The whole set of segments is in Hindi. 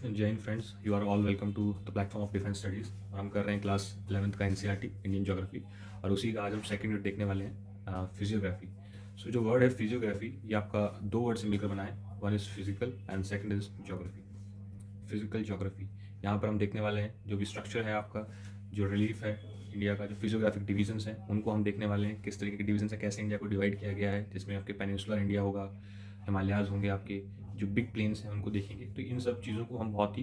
जय हिंद friends, you are all welcome to the platform of defence studies. और हम कर रहे हैं क्लास 11th का एनसीईआरटी इंडियन ज्योग्राफी, और उसी का आज हम सेकंड यूनिट देखने वाले हैं, फिजियोग्राफी। सो जो वर्ड है फिजियोग्राफी, ये आपका दो वर्ड से मिलकर बना है। One is physical and second is geography. Physical geography, यहाँ पर हम देखने वाले हैं जो भी स्ट्रक्चर है आपका, जो रिलीफ है इंडिया का, जो फिजियोग्राफिक डिवीजन्स हैं उनको हम देखने वाले हैं, किस तरीके के डिवीजन है, कैसे इंडिया को डिवाइड किया गया है, जिसमें आपके पेनिनसुलर इंडिया होगा, हिमालयाज होंगे, आपके जो बिग प्लेन्स हैं उनको देखेंगे। तो इन सब चीज़ों को हम बहुत ही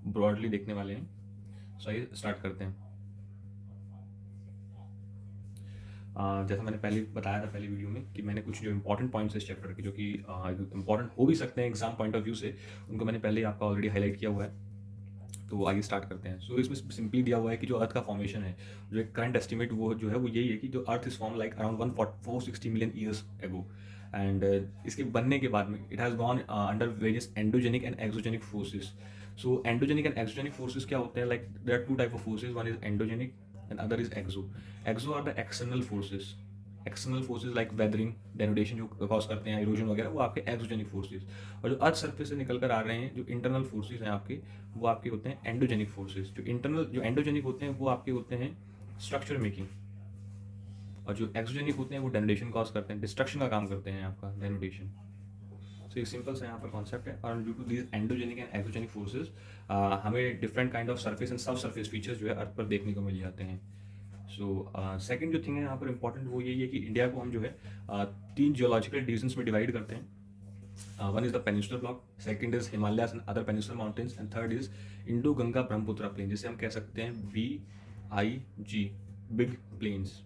ब्रॉडली देखने वाले हैं। सो आइए स्टार्ट करते हैं। जैसा मैंने पहले बताया था पहली वीडियो में कि मैंने कुछ जो इंपॉर्टेंट पॉइंट्स इस चैप्टर के, जो कि इंपॉर्टेंट हो भी सकते हैं एग्जाम पॉइंट ऑफ व्यू से, उनको मैंने पहले ही आपका ऑलरेडी हाईलाइट किया हुआ है। तो आइए स्टार्ट करते हैं। सो इसमें सिंपली दिया हुआ है कि जो अर्थ का फॉर्मेशन है, जो एक करंट एस्टिमेट वो जो है वो यही है कि जो earth is form like around 460 million years ago. And इसके बनने के बाद में it has gone under various endogenic and exogenic forces. So endogenic and exogenic forces क्या होते हैं? Like there are two type of forces, one is endogenic and other is exo. Exo are the external forces. External forces like weathering, denudation जो कॉज करते हैं, इरोजन वगैरह, वो आपके एक्सोजेनिक फोर्सेज। और जो अर्थ सर्फेस से निकल कर आ रहे हैं, जो इंटरनल फोर्सेज हैं आपके, वो आपके होते हैं एंडोजेनिक फोर्सेज। जो एंडोजेनिक होते हैं वो आपके होते हैं स्ट्रक्चर मेकिंग, और जो एक्सोजेनिक होते हैं वो डेनुडेशन कॉज करते हैं, डिस्ट्रक्शन का काम करते हैं आपका, डेनुडेशन। सो एक सिंपल सा यहाँ पर कॉन्सेप्ट है। और due to these endogenic and exogenic forces हमें different kind of surface and subsurface features जो है अर्थ पर देखने को मिल जाते हैं। सो सेकंड जो थिंग है यहाँ पर इंपॉर्टेंट, वो यही है कि इंडिया को हम जो है तीन जियोलॉजिकल डिविजन्स में डिवाइड करते हैं। One is the peninsular block, second is Himalayas and other peninsular mountains, and third is Indo Ganga Brahmaputra plain, जिसे हम कह सकते हैं BIG, big plains.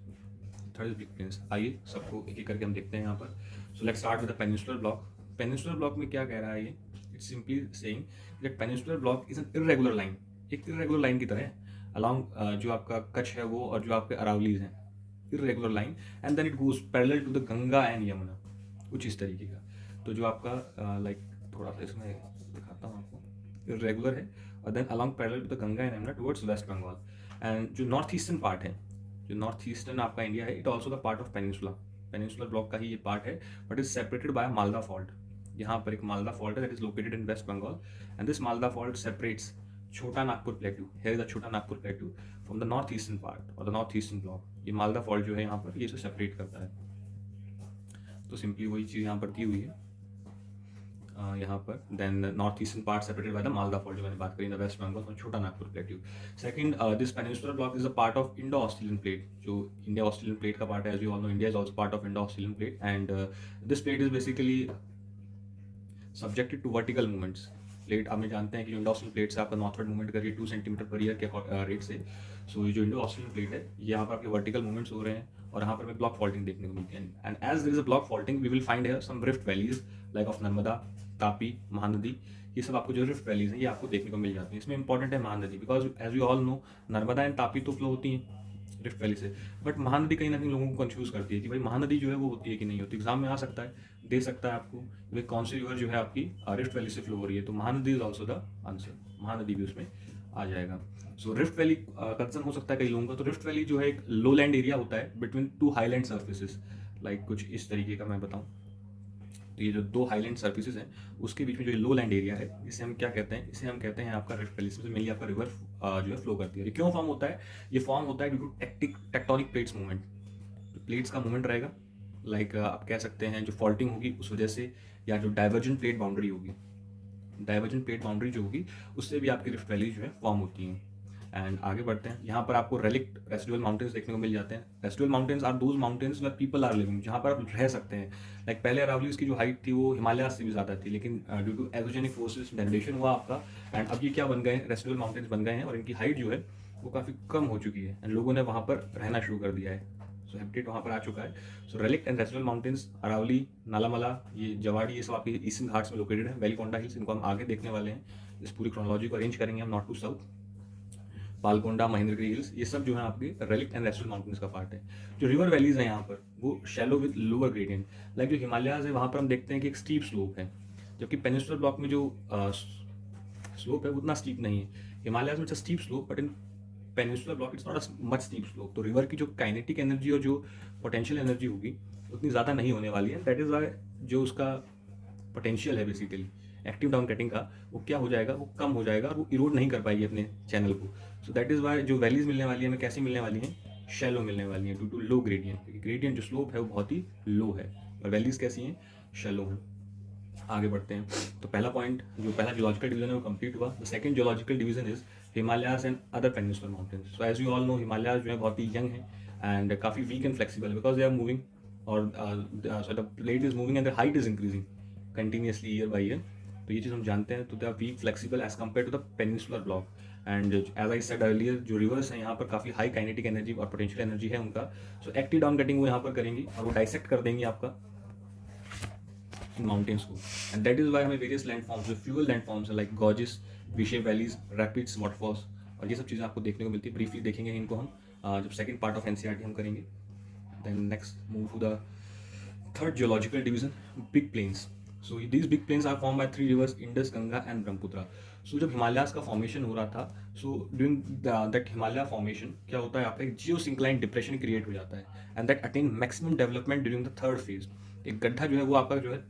Third is big plains. आइए सबको एक एक करके हम देखते हैं यहाँ पर। सो let's start with the peninsular block. Peninsular block में क्या कह रहा है ये? It's simply saying that peninsular block is an irregular line, एक इरेगुलर लाइन की तरह है अलॉन्ग जो आपका कच्छ है वो, और जो आपके अरावलीज हैं, irregular line. And then it goes parallel to the Ganga and Yamuna, कुछ इस तरीके का। तो जो आपका लाइक थोड़ा सा इसमें दिखाता हूँ आपको, इरेगुलर है, और then along parallel to the Ganga and Yamuna towards West Bengal. And जो नॉर्थ ईस्टर्न पार्ट है, जो नॉर्थ ईस्टर्न आपका इंडिया है, it also the part of peninsula, peninsular block का ही ये पार्ट है, but is separated by Malda fault. यहाँ पर एक मालदा फॉल्ट है that is located in West Bengal, and this Malda fault separates Chota Nagpur plateau, here is the छोटा Nagpur प्लेटू from the north eastern part और द नॉर्थ ईस्टर्न ब्लॉक। ये मालदा फॉल्ट जो है यहाँ पर, ये इसे सेपरेट करता है। तो सिंपली वही चीज़ यहाँ पर दी हुई है यहाँ पर। Then north eastern part separated by the Malda fault, जो मैंने बात करी, द वेस्ट बंगाल और Chota Nagpur plateau. Second, this peninsular block is a part of Indo Australian plate, जो इंडिया ऑस्ट्रेलियन प्लेट का पार्ट है। As you all know, India is also part of Indo Australian plate, and this plate is basically subjected to vertical movements. Plate आप जानते हैं कि जो इंडो ऑस्ट्रेलियन प्लेट से आपका नॉर्थवर्ड मूवमेंट करिए 2 सेंटीमीटर पर ईयर के रेट से। सो ये जो इंडो ऑस्ट्रेलियन प्लेट है, ये यहाँ पर आपके वर्टिकल मूवमेंट्स हो रहे हैं, और यहाँ पर हमें ब्लॉक फॉल्टिंग देखने को मिलती है। And as there is a block faulting, we will find here some rift valleys like of Narmada, Tapi, Mahanadi. ये सब आपको जो रिफ्ट वैलीज हैं ये आपको देखने को मिल जाती हैं। इसमें इंपॉर्टेंट है Mahanadi, because as you all know, Narmada and Tapi तो फ्लो होती हैं रिफ्ट वैली से, बट महानदी कहीं ना कहीं लोगों को कंफ्यूज करती है कि भाई महानदी जो है वो होती है कि नहीं होती। एग्जाम में आ सकता है, दे सकता है आपको, वे कौन सी रिवर जो है आपकी रिफ्ट वैली से फ्लो हो रही है, तो Mahanadi is also the answer, Mahanadi भी उसमें आ जाएगा। सो रिफ्ट वैली कंसर्न हो सकता है कई लोगों का। तो रिफ्ट वैली जो है एक लो लैंड एरिया होता है between two highland surfaces, like कुछ इस तरीके का मैं बताऊँ तो ये जो दो हाईलैंड सर्फेसिस हैं उसके बीच में जो लो लैंड एरिया है, इसे हम क्या कहते हैं? इसे हम कहते हैं आपका रिफ्ट वैली। इसमें मेनली आपका रिवर जो है फ्लो करती है। ये क्यों फॉर्म होता है? ये फॉर्म होता है due to tectonic plates movement. Plates का मूवमेंट रहेगा, लाइक आप कह सकते हैं जो फॉल्टिंग होगी उस वजह से, या जो डाइवर्जेंट प्लेट बाउंड्री होगी, डाइवर्जेंट प्लेट बाउंड्री जो होगी उससे भी आपकी रिफ्ट वैली जो है फॉर्म होती हैं। एंड आगे बढ़ते हैं, यहाँ पर आपको रेलिक्ट रेसिडुअल माउंटेन्स देखने को मिल जाते हैं। Residual mountains are those mountains where people are living, जहाँ पर आप रह सकते हैं। लाइक पहले अरावलीज की जो हाइट थी वो हिमालय से भी ज़्यादा थी, लेकिन due to exogenic forces denudation हुआ आपका, एंड अब ये क्या बन गए हैं? रेसिडुअल माउंटेन्स बन गए हैं, और इनकी हाइट जो है वो काफ़ी कम हो चुकी है, एंड लोगों ने वहाँ पर रहना शुरू कर दिया है। सो हैबिटेट वहाँ पर आ चुका है। सो रेलिक्ट एंड रेसिडुअल माउंटेन्स, अरावली, नालामला, ये जवाड़ी, ये सब आपके ईस्टर्न घाट्स में लोकेटेड है। वेलिकोंडा हिल्स, इनको हम आगे देखने वाले हैं, इस पूरी क्रोनोलॉजी को अरेंज करेंगे हम north to south. Palkonda, Mahendragiri hills, ये सब जो है आपके रेलिक्ट एंड रेसिडुअल माउंटेन्स का पार्ट है। जो रिवर वैलीज हैं यहाँ पर वो shallow with lower gradient, like जो हिमालयाज है वहाँ पर हम देखते हैं कि एक स्टीप स्लोप है, जबकि पेनिनसुलर ब्लॉक में जो स्लोप है उतना स्टीप नहीं है। हिमालयाज में it's steep slope, but in peninsular block it's not much steep slope. तो रिवर की जो काइनेटिक एनर्जी और जो पोटेंशियल एनर्जी होगी उतनी ज़्यादा नहीं होने वाली है। दैट इज़ वाई जो उसका पोटेंशियल है बेसिकली एक्टिव डाउन कटिंग का, वो क्या हो जाएगा, वो कम हो जाएगा और वो इरोड नहीं कर पाएगी अपने चैनल को। सो दैट इज़ वाई जो वैलीज मिलने वाली है हमें कैसी मिलने वाली हैं, शैलो मिलने वाली हैं ड्यू टू लो ग्रेडियंट, क्योंकि ग्रेडियंट जो स्लोप है वो बहुत ही लो है और वैलीज कैसी हैं, शैलो हैं। आगे बढ़ते हैं। तो पहला पॉइंट, जो पहला जियोलॉजिकल डिवीजन है वो कंप्लीट हुआ। The second geological division is Himalayas and other peninsular mountains. So as you all know, Himalayas जो है बहुत ही यंग है एंड काफ़ी weak and flexible because they are moving और so the plate is moving and the height is increasing continuously year by year. तो ये चीज़ हम जानते हैं। तो they are weak flexible as compare to the peninsular block. And as I said earlier, जो रिवर्स हैं यहाँ पर काफ़ी हाई काइनेटिक एनर्जी और पोटेंशियल एनर्जी है उनका। सो एक्टिव डाउन कटिंग वो यहाँ पर करेंगी और वो डाइसेक्ट कर देंगी आपका माउंटेन्स को। एंड दैट इज वाई हमें वेरियस लैंडफॉर्म्स, जो फ्यूअल लैंडफॉर्म्स है like gorges, V shape valleys, rapids, waterfalls और ये सब चीज़ें आपको देखने को मिलती है। ब्रीफली देखेंगे इनको हम जब सेकंड पार्ट ऑफ एनसीईआरटी हम करेंगे। Then next move to the third geological division, big plains. So these big plains are form by 3 rivers, Indus, Ganga and Brahmaputra. So जब हिमालयाज का फॉर्मेशन हो रहा था, so during that Himalaya formation क्या होता है, आपका एक जियोसिंक्लाइन डिप्रेशन क्रिएट हो जाता है and that attain maximum development during the third phase. एक गड्ढा जो है वो आपका जो है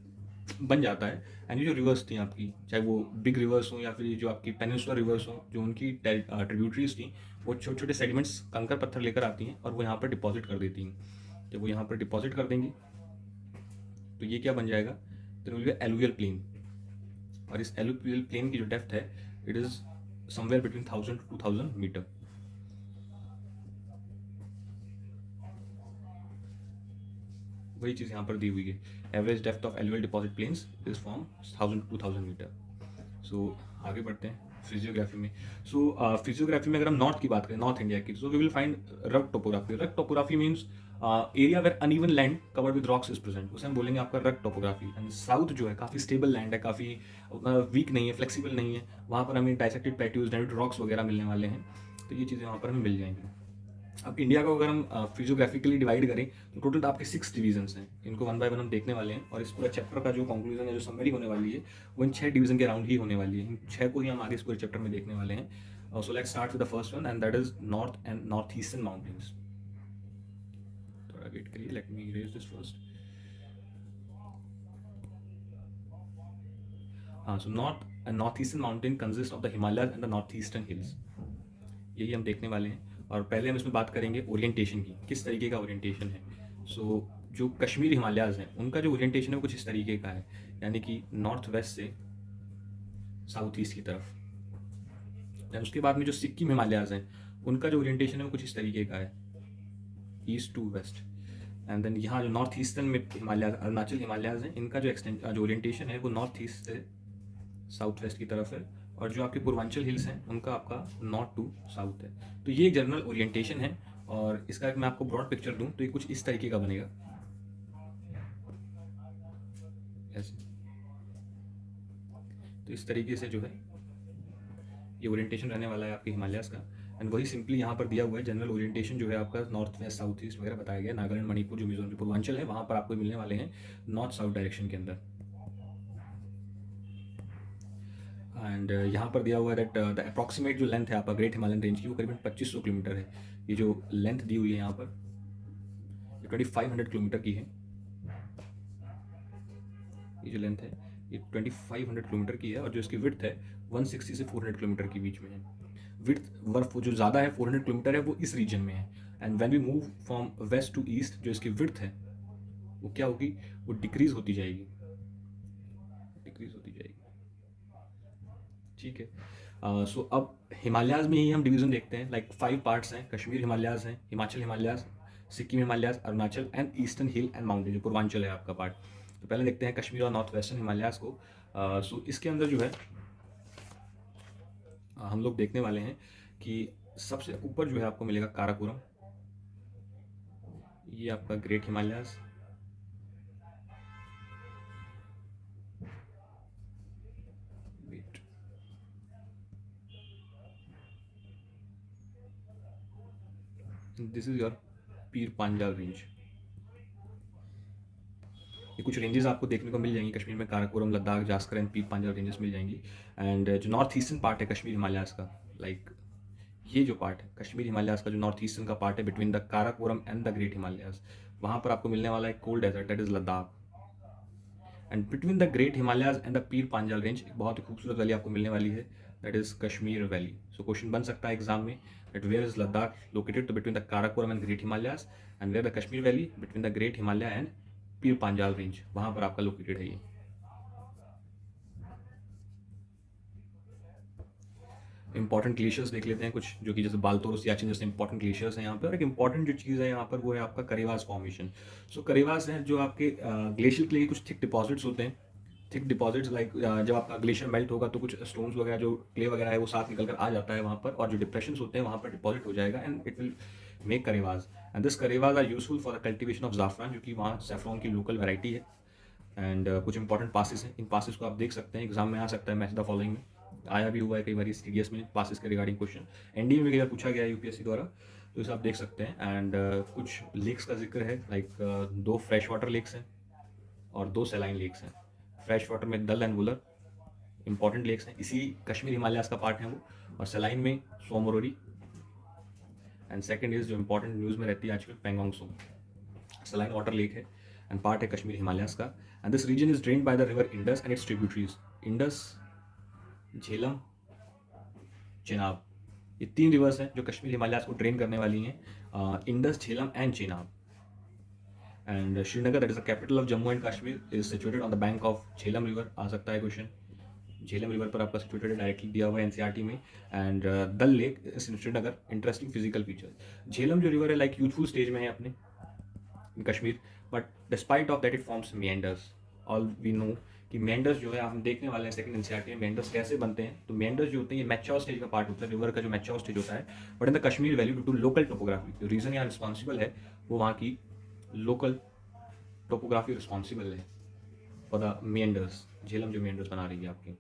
बन जाता है। एंड ये जो रिवर्स थी आपकी, चाहे वो बिग रिवर्स हो या फिर जो आपकी पेनिनसुलर रिवर्स हो, जो उनकी ट्रिब्यूटरीज थी, वो छोटे छोटे सेडिमेंट्स, कंकर पत्थर लेकर आती हैं और वो यहाँ पर डिपॉजिट कर देती हैं। जब वो यहाँ पर डिपॉजिट कर देंगी तो ये क्या बन जाएगा, तो एलुवियल प्लेन। और इस एलुवियल प्लेन की जो डेप्थ है, it is somewhere between 1000 to 2000 metre. वही चीज़ यहाँ पर दी हुई है, average depth of alluvial deposit plains is from 1000 to 2000 metre. So आगे बढ़ते हैं फिजियोग्राफी में। सो फिजियोग्राफी में अगर हम नॉर्थ की बात करें, नॉर्थ इंडिया की, so we will find rug topography. Rug topography means area where uneven land covered with rocks is present, उसे हम बोलेंगे आपका रग टोपोग्राफी। एंड साउथ जो है काफ़ी स्टेबल लैंड है, काफ़ी वीक नहीं है, फ्लेक्सिबल नहीं है, वहाँ पर हमें डाइसेक्टेड प्लेट्यूज, रॉक्स वगैरह मिलने वाले हैं। तो ये चीज़ें वहाँ पर हमें मिल जाएंगी। अब इंडिया को अगर हम फिजियोग्राफिकली डिवाइड करें तो टोटल आपके 6 डिवीजन्स हैं। इनको वन बाय वन हम देखने वाले हैं और इस पूरा चैप्टर का जो कंक्लूजन है, जो समरी होने वाली है, वो इन 6 डिवीजन के अराउंड ही होने वाली है। इन 6 को ही हम आगे इस पूरे चैप्टर में देखने वाले हैं। So let's start with the first one and that is north and north eastern mountains. थोड़ा वेट करिए, let me erase this first. हाँ, so north and north eastern mountain consist of the Himalayas and the north eastern hills. यही हम देखने वाले हैं। और पहले हम इसमें बात करेंगे ओरिएंटेशन की, किस तरीके का ओरिएंटेशन है। सो जो कश्मीर हिमालयाज हैं उनका जो ओरिएंटेशन है वो कुछ इस तरीके का है, यानी कि नॉर्थ वेस्ट से साउथ ईस्ट की तरफ। दैन उसके बाद में जो सिक्किम हिमालयाज हैं उनका जो ओरिएंटेशन है वो कुछ इस तरीके का है, east to west. And then यहाँ जो नॉर्थ ईस्टर्न में हिमालय, अरुणाचल हिमालयाज हैं, इनका जो ओरिएंटेशन है वो नॉर्थ ईस्ट से साउथ वेस्ट की तरफ है। और जो आपके पूर्वांचल हिल्स हैं उनका आपका नॉर्थ टू साउथ है। तो ये एक जनरल ओरिएंटेशन है और इसका मैं आपको ब्रॉड पिक्चर दूं तो ये कुछ इस तरीके का बनेगा ऐसे। तो इस तरीके से जो है ये ओरिएंटेशन रहने वाला है आपके हिमालयाज का। एंड वही सिंपली यहाँ पर दिया हुआ है, जनरल ओरिएंटेशन जो है आपका नॉर्थ वेस्ट साउथ ईस्ट वगैरह बताया गया। नागालैंड, मणिपुर, जो मिजोरम, जो पूर्वांचल है, वहाँ पर आपको मिलने वाले हैं नॉर्थ साउथ डायरेक्शन के अंदर। एंड यहाँ पर दिया हुआ है दैट द अप्रॉक्सीमेट जो लेंथ है आपका ग्रेट हिमालयन रेंज की वो करीबन 2500 किलोमीटर है। ये जो लेंथ दी हुई है यहाँ पर, ये 2500 किलोमीटर की है। ये जो लेंथ है ये 2500 किलोमीटर की है और जो इसकी विड्थ है 160 से 400 किलोमीटर के बीच में है। विड्थ वर्फ जो ज़्यादा है 400 किलोमीटर है, वो इस रीजन में है। And when we move from west to east, जो इसकी विड्थ है वो क्या होगी, वो डिक्रीज होती जाएगी, डिक्रीज होती जाएगी। ठीक है। सो अब हिमालयाज में ही हम डिवीजन देखते हैं, लाइक 5 पार्ट्स हैं। कश्मीर हिमालयाज हैं, Himachal Himalayas, Sikkim Himalayas, Arunachal and eastern hill and mountain, जो पूर्वांचल है आपका पार्ट। तो पहले देखते हैं कश्मीर और नॉर्थ वेस्टर्न हिमालयाज को। सो इसके अंदर जो है हम लोग देखने वाले हैं कि सबसे ऊपर जो है आपको मिलेगा काराकोरम, ये आपका great Himalayas. This is your Pir Panjal range. ये कुछ रेंजेस आपको देखने को मिल जाएंगी कश्मीर में, काराकोरम, लद्दाख, जास्कर एंड पीर पांजाल रेंजेस मिल जाएंगी। एंड जो नॉर्थ ईस्टर्न पार्ट है कश्मीर हिमालयाज का, लाइक ये जो पार्ट है कश्मीर हिमालयाज का, जो नॉर्थ ईस्टर्न का पार्ट है between the Karakoram and the great Himalayas, वहाँ पर आपको मिलने वाला है cold desert, that is Ladakh. And between the great Himalayas and the Pir Panjal range एक बहुत ही खूबसूरत वैली आपको मिलने वाली है, that is Kashmir valley. So question बन सकता है एग्जाम में that where is Ladakh located, तो between the Karakoram and great Himalayas, and where the Kashmir valley between the great Himalaya and Pir Panjal range, वहां पर आपका लोकेटेड है ये। इंपॉर्टेंट ग्लेशियर्स देख लेते हैं कुछ, जो कि जैसे बाल्तोरो सियाचिन जैसे इंपॉर्टेंट ग्लेशियर्स हैं यहाँ पर। और एक इंपॉर्टेंट जो चीज़ है यहाँ पर वो है आपका करेवास फॉर्मेशन। सो करेवास हैं जो आपके ग्लेशियर के लिए कुछ थिक डिपॉजिट्स होते हैं। थिक डिपॉजिट्स लाइक जब आपका ग्लेशियर मेल्ट होगा तो कुछ स्टोन्स वगैरह जो क्ले वगैरह है वो साथ निकल कर आ जाता है वहाँ पर, और जो डिप्रेशन होते हैं वहाँ पर डिपॉजिट हो जाएगा and it will make karewas. And this karewas are useful for the cultivation of zafran, जो कि वहाँ सेफ्रॉन की लोकल वैरायटी है। एंड कुछ इंपॉर्टेंट पासिस हैं, इन पासिस को आप देख सकते हैं, एग्जाम में आ सकता है मैच द फॉलोइंग में, आया भी हुआ है कई बार सीडीएस में पासिस के रिगार्डिंग क्वेश्चन, एनडीए में कई बार पूछा गया है यूपीएससी द्वारा, तो इसे आप देख सकते हैं। एंड कुछ लेक्स का जिक्र है, लाइक 2 फ्रेश वाटर लेक्स हैं और 2 सैलाइन लेक्स हैं। फ्रेश वाटर में दल एंड वुलर इंपॉर्टेंट लेक्स हैं, इसी कश्मीर हिमालयास का पार्ट है वो, और सैलाइन में सोमोरोरी, एंड सेकंड इज जो इंपॉर्टेंट न्यूज़ में रहती है आजकल Pangong Tso, saline water lake है एंड पार्ट है कश्मीर हिमालयास का। And this region is drained by the river Indus and its tributaries, Indus, Jhelum, Chenab, ये 3 रिवर्स हैं जो कश्मीर हिमालयास को ड्रेन करने वाली हैं, Indus, Jhelum and Chenab. And Srinagar that is the capital of Jammu and Kashmir is situated on the bank of Jhelum river, आ सकता है क्वेश्चन, झेलम रिवर पर आपका सिचुएटेड डायरेक्टली दिया हुआ है एनसीईआरटी में। And Dal lake is in Srinagar, interesting physical feature. Jhelum जो रिवर है लाइक यूथफुल स्टेज में है अपने in Kashmir, but despite of that it forms meanders. All we know कि मेंडर्स जो है हम देखने वाले हैं सेकंड एनसीईआरटी में मेंडर्स कैसे बनते हैं। तो मेंडर्स जो होते हैं ये मैच्योर स्टेज का पार्ट होता है, रिवर का जो मैच्योर स्टेज होता है, but in the Kashmir valley due to local topography, जो रीजन यहाँ रिस्पॉन्सिबल है वो वहाँ की लोकल टोपोग्राफी रिस्पॉन्सिबल है फॉर द मेंडर्स, झेलम जो मेंडर्स बना रही है आपकी।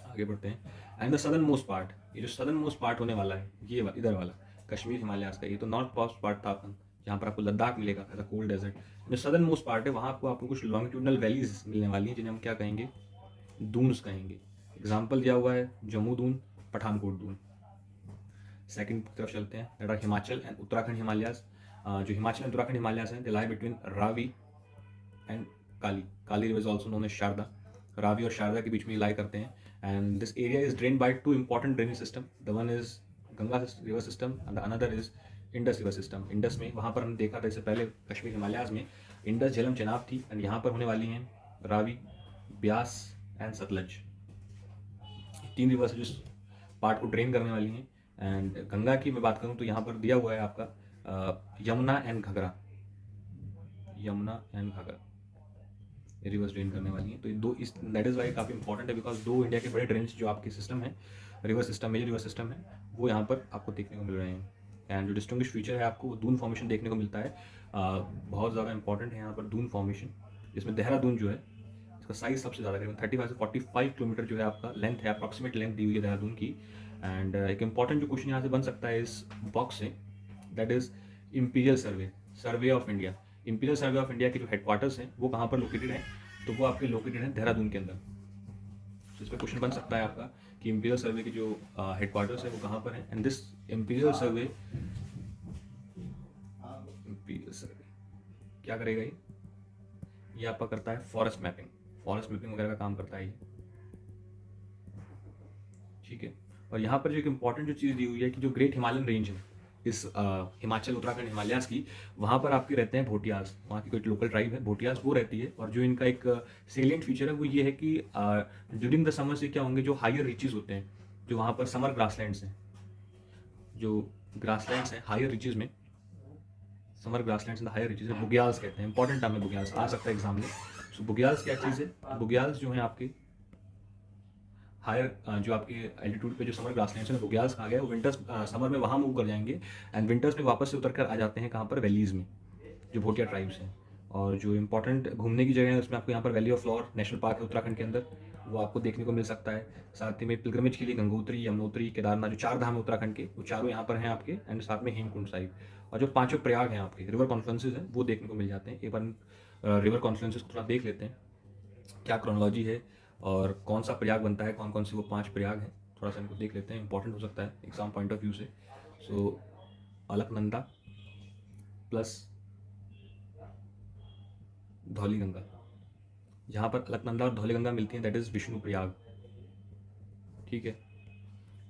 आगे बढ़ते हैं। And the southernmost part, ये जो सदर्न मोस्ट पार्ट होने वाला है ये इधर वाला कश्मीर हिमालयास का, ये तो नॉर्थ मोस्ट पार्ट था अपन, जहाँ पर आपको लद्दाख मिलेगा एज अ कोल्ड डेजर्ट। जो सदर्न मोस्ट पार्ट है वहाँ आपको कुछ लॉन्गिट्यूडनल वैलीज मिलने वाली हैं, जिन्हें हम क्या कहेंगे, दून्स कहेंगे। एग्जाम्पल दिया हुआ है जम्मू दून, पठानकोट दून। सेकंड की तरफ चलते हैं, that are Himachal and Uttarakhand Himalayas. जो हिमाचल एंड उत्तराखंड हिमालयास हैं they lie between Ravi and Kali, Kali river is also known as Sharda, Ravi और शारदा के बीच में लाई करते हैं। And this area is drain by 2 important drainage system, the one is Ganga river system and the another is Indus river system. Indus में वहाँ पर हमने देखा था इससे पहले कश्मीर हिमालयाज में इंडस, झेलम, चेनाब थी, एंड यहाँ पर होने वाली हैं रावी, ब्यास एंड सतलज। 3 रिवर से जिस पार्ट को ड्रेन करने वाली हैं। एंड गंगा की मैं बात करूँ तो यहाँ पर दिया हुआ है आपका Yamuna and Ghaghara, Yamuna and Ghaghara rivers drain करने वाली हैं। तो ये दो, इस दैट इज़ वाई काफ़ी इंपॉर्टेंट है, बिकॉज 2 इंडिया के बड़े ड्रेनेज जो आपके सिस्टम है, river system, major river system है, वो यहाँ पर आपको देखने को मिल रहे हैं। एंड जो डिस्टिंग्विश फीचर है आपको दून फॉर्मेशन देखने को मिलता है, बहुत ज़्यादा इंपॉर्टेंट है यहाँ पर दून फॉर्मेशन, जिसमें देहरादून जो है इसका साइज सबसे ज़्यादा करीबन 35 से 45 किलोमीटर जो है आपका लेंथ है, अप्रॉक्सीमेट लेंथ दी हुई है देहरादून की। एंड एक इंपॉर्टेंट जो क्वेश्चन यहाँ से बन सकता है इस बॉक्स से, that is imperial survey, survey of India. Imperial survey of India के जो हेडक्वार्टर्स हैं वो कहाँ पर लोकेटेड हैं, तो वो आपके लोकेटेड हैं देहरादून के अंदर। तो इस पर क्वेश्चन बन सकता है आपका कि इंपीरियल सर्वे के जो हेडक्वार्टर्स है वो कहाँ पर है। And this imperial survey, imperial survey क्या करेगा ये आपका करता है फॉरेस्ट मैपिंग, फॉरेस्ट मैपिंग वगैरह का काम करता है ये, ठीक है। और यहाँ पर जो एक इंपॉर्टेंट जो चीज़ दी हुई है कि जो ग्रेट हिमालयन रेंज है इस हिमाचल उत्तराखंड हिमालयास की, वहाँ पर आपके रहते हैं भोटियास, वहाँ की कोई लोकल ट्राइब है भोटियास, वो रहती है। और जो इनका एक सेलियंट फीचर है वो ये है कि ड्यूरिंग द समर से क्या होंगे, जो हायर रिचेज होते हैं, जो वहाँ पर समर ग्रासलैंड्स हैं, जो ग्रासलैंड्स हैं हायर रिचेज में, summer grasslands in the higher reaches, bugyals कहते हैं, इंपॉर्टेंट टर्म है बुग्याल्स, आ सकता है एग्जाम में। सो बुग्याल्स क्या चीज़ है, बुग्याल्स जो है आपके हायर जो आपके एल्टीट्यूड पे जो समर ग्रासलैंड्स हैं बुग्याल्स कहा गया है, वो विंटर्स समर में वहाँ मूव कर जाएंगे एंड विंटर्स में वापस से उतर कर आ जाते हैं कहाँ पर, वैलीज़ में, जो भोटिया ट्राइब्स हैं। और जो इंपॉर्टेंट घूमने की जगह है उसमें आपको यहाँ पर valley of flower national park है उत्तराखंड के अंदर, वो आपको देखने को मिल सकता है। साथ ही में पिलग्रमेज के लिए गंगोत्री, यमुनोत्री, केदारनाथ, जो 4 धाम है उत्तराखंड के, वो चारों यहाँ पर हैं आपके, एंड साथ में हेमकुंड साहिब। और जो 5 प्रयाग हैं आपके रिवर कॉन्फ्रेंसेज हैं वो देखने को मिल जाते हैं। एक बार रिवर कॉन्फ्रेंसेज को थोड़ा देख लेते हैं क्या क्रोनोलॉजी है और कौन सा प्रयाग बनता है, कौन कौन से वो 5 प्रयाग हैं, थोड़ा सा इनको देख लेते हैं, इंपॉर्टेंट हो सकता है एग्जाम पॉइंट ऑफ व्यू से। सो अलकनंदा प्लस धौली गंगा, जहाँ पर अलकनंदा और धौलीगंगा मिलती हैं दैट इज़ विष्णुप्रयाग, ठीक है।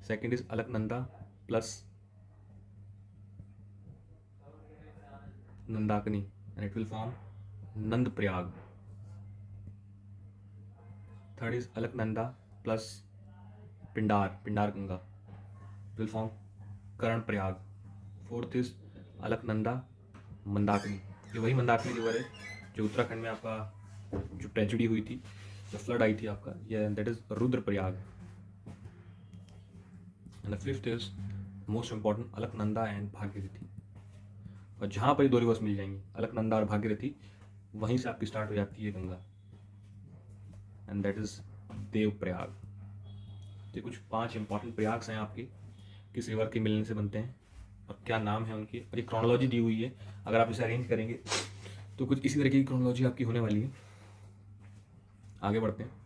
Second is Alaknanda plus Nandakini and it will form Nandprayag. Third is Alaknanda plus Pindar Ganga will form Karnaprayag. Fourth is Alaknanda Mandakini, ये वही मंदाकिनी रिवर है जो उत्तराखंड में आपका जो ट्रेजिडी हुई थी, जो फ्लड आई थी आपका, ये that is Rudraprayag. And the fifth is most important Alaknanda and Bhagirathi. और जहाँ पर ये दो रिवर्स मिल जाएंगी अलकनंदा और भागीरथी, वहीं से आपकी स्टार्ट हो जाती है Ganga, and that is Devprayag. तो कुछ 5 इंपॉर्टेंट प्रयाग्स हैं आपके, किस रिवर के मिलने से बनते हैं और क्या नाम है उनकी, और ये क्रोनोलॉजी दी हुई है। अगर आप इसे अरेंज करेंगे तो कुछ इसी तरीके की क्रोनोलॉजी आपकी होने वाली है। आगे बढ़ते हैं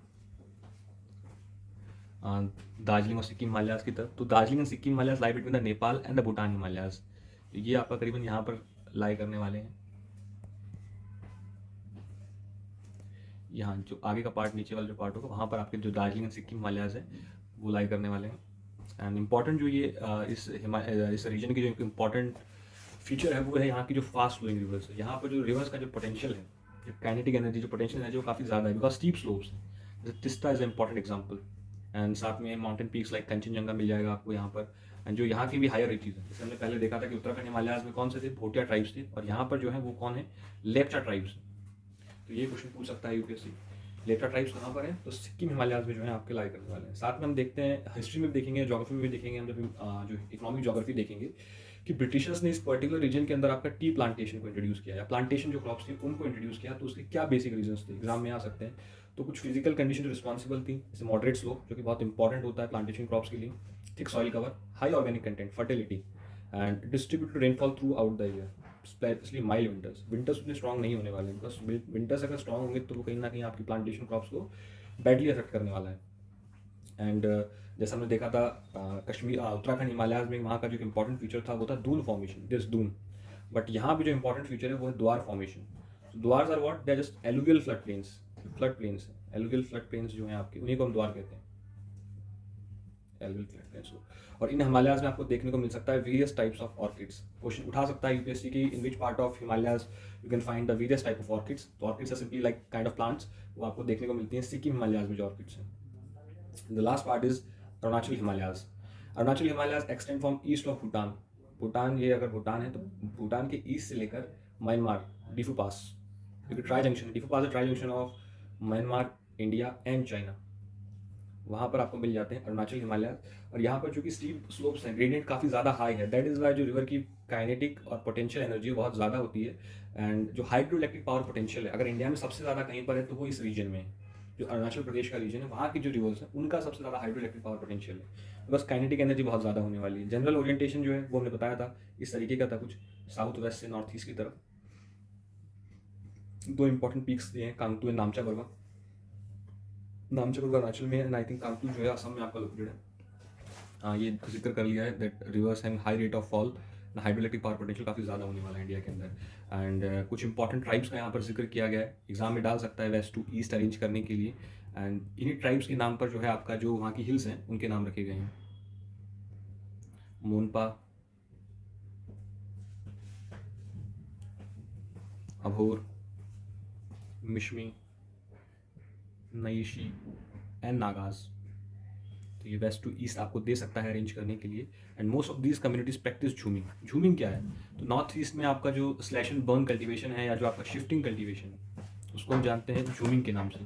दार्जिलिंग और सिक्किम हिमालयाज की तरफ। तो Darjeeling and Sikkim Himalayas lie between the Nepal and the Bhutan Himalayas. तो ये आपका करीबन यहाँ पर लाई करने वाले हैं। यहाँ जो आगे का पार्ट, नीचे वाला जो पार्ट होगा, वहाँ पर आपके जो दार्जिलिंग एंड सिक्किम हिमालयाज है वो लाई करने वाले हैं। एंड इम्पॉर्टेंट जो ये इस रीजन की जो इम्पॉर्टेंट फीचर है वो है यहाँ की जो फास्ट फ्लोइंग रिवर्स है। यहाँ पर जो रिवर्स का जो पोटेंशियल है, जो काइनेटिक एनर्जी जो पोटेंशियल है, जो काफ़ी ज़्यादा है बिकॉज स्टीप स्लोप्स है। जैसे Teesta is important example, and साथ में माउंटेन पीक्स लाइक कंचनजंगा मिल जाएगा आपको यहाँ पर। एंड जो यहाँ की भी हायर रिचीज है, जैसे हमने पहले देखा था कि उत्तराखंड हिमालयाज में कौन से थे, भोटिया ट्राइब्स थे, और यहाँ पर जो है वो कौन है, लेप्चा ट्राइब्स। तो ये क्वेश्चन पूछ सकता है यूपीएससी, लेप्चा ट्राइब्स कहाँ पर है, तो सिक्किम हिमालयाज में जो है आपके लाई करने वाले हैं। साथ में हम देखते हैं हिस्ट्री में भी देखेंगे, ज्योग्राफी में भी देखेंगे, हम जब जो इकोनॉमिक ज्योग्राफी देखेंगे कि ब्रिटिशर्स ने इस पर्टिकुलर रीजन के अंदर आपका टी प्लांटेशन को इंट्रोड्यूस किया, या प्लांटेशन जो क्रॉप्स थी उनको इंट्रोड्यूस किया। तो उसके क्या बेसिक रीजंस थे, एग्जाम में आ सकते हैं। तो कुछ फिजिकल कंडीशन जो रिस्पॉन्सिबल थी, जैसे मॉडरेट स्लोप जो कि बहुत इंपॉर्टेंट होता है प्लांटेशन क्रॉप्स के लिए, thick soil cover, high organic content, fertility and distributed rainfall through out the year, specially mild winters. Winters उतने स्ट्रॉन्ग नहीं होने वाले, बिकॉज विंटर्स अगर स्ट्रॉन्ग होंगे तो वो कहीं ना कहीं आपकी प्लांटेशन क्रॉप्स को बैडली अफेक्ट करने वाला है। एंड जैसा हमने देखा था कश्मीर उत्तराखंड हिमालयाज में, वहाँ का जो इंपॉर्टेंट फीचर था वो था Dun formation, this Dun. But यहाँ भी जो इंपॉर्टेंट फीचर है वो है Duar formation. Duars are what, they are just alluvial flood plains. Flood plains, alluvial flood plains जो हैं आपके, उन्हीं को हम द्वार कहते हैं, एलुवियल फ्लड प्लेन्स को। और इन हिमालयाज में आपको देखने को मिल सकता है various types of orchids. Question उठा सकता है यूपीएससी की, in which part of Himalayas you can find the various type of orchids. तो orchids are simply like kind of plants, वो आपको देखने को मिलती हैं सिक्किम हिमालयाज में जो ऑर्किड्स हैं। The last part is Arunachal Himalayas. Arunachal Himalayas extend from east of Bhutan. Bhutan, ये अगर भूटान है तो भूटान के ईस्ट से लेकर म्यांमार, डिफू पास, क्योंकि ट्राई जंक्शन, डिफू पास है tri junction of Myanmar, India and China, वहाँ पर आपको मिल जाते हैं अरुणाचल हिमालय। और यहाँ पर चूंकि स्टीप स्लोप्स हैं, ग्रेडियंट काफ़ी ज़्यादा हाई है, दैट इज़ वाई जो रिवर की काइनेटिक और पोटेंशियल एनर्जी बहुत ज़्यादा होती है। एंड जो हाइड्रो इलेक्ट्रिक पावर पोटेंशियल है, अगर इंडिया में सबसे ज़्यादा कहीं पर है तो वो इस रीजन में है। जो अरुणाचल प्रदेश का रीजन है, वहाँ की जो रिवर्स है उनका सबसे ज़्यादा हाइड्रो इलेक्ट्रिक पावर पोटेंशियल है, बिकॉज काइनेटिक एनर्जी बहुत ज़्यादा होने वाली है। जनरल ओरिएंटेशन जो है वो हमने बताया था इस तरीके का था, कुछ साउथ वेस्ट से नॉर्थ ईस्ट की तरफ। दो इंपॉर्टेंट पीक्स दिए हैं, कांगटू एंड नामचा बर्मा। नामचा बर्मा अरुणाचल में है, एंड आई थिंक कांगटू जो है असम में आपका लोकेटेड है। ये जिक्र कर लिया है that reverse and high rate of fall, hydro electric power potential काफ़ी ज़्यादा होने वाला है इंडिया के अंदर। एंड कुछ इंपॉर्टेंट ट्राइब्स का यहाँ पर जिक्र किया गया है, एग्जाम में डाल सकता है वेस्ट टू ईस्ट अरेंज करने के लिए। एंड इन्हीं ट्राइब्स के नाम पर जो है आपका जो वहाँ की हिल्स हैं उनके नाम रखे गए हैं, मोनपा, अभोर, मिशमी, नईशी एंड नागाज। तो ये वेस्ट टू ईस्ट आपको दे सकता है अरेंज करने के लिए। And most of these communities practise jhuming. Jhuming क्या है, तो नॉर्थ ईस्ट में आपका जो स्लैश एंड बर्न कल्टीवेशन है, या जो आपका शिफ्टिंग कल्टीवेशन है, उसको हम जानते हैं झूमिंग के नाम से।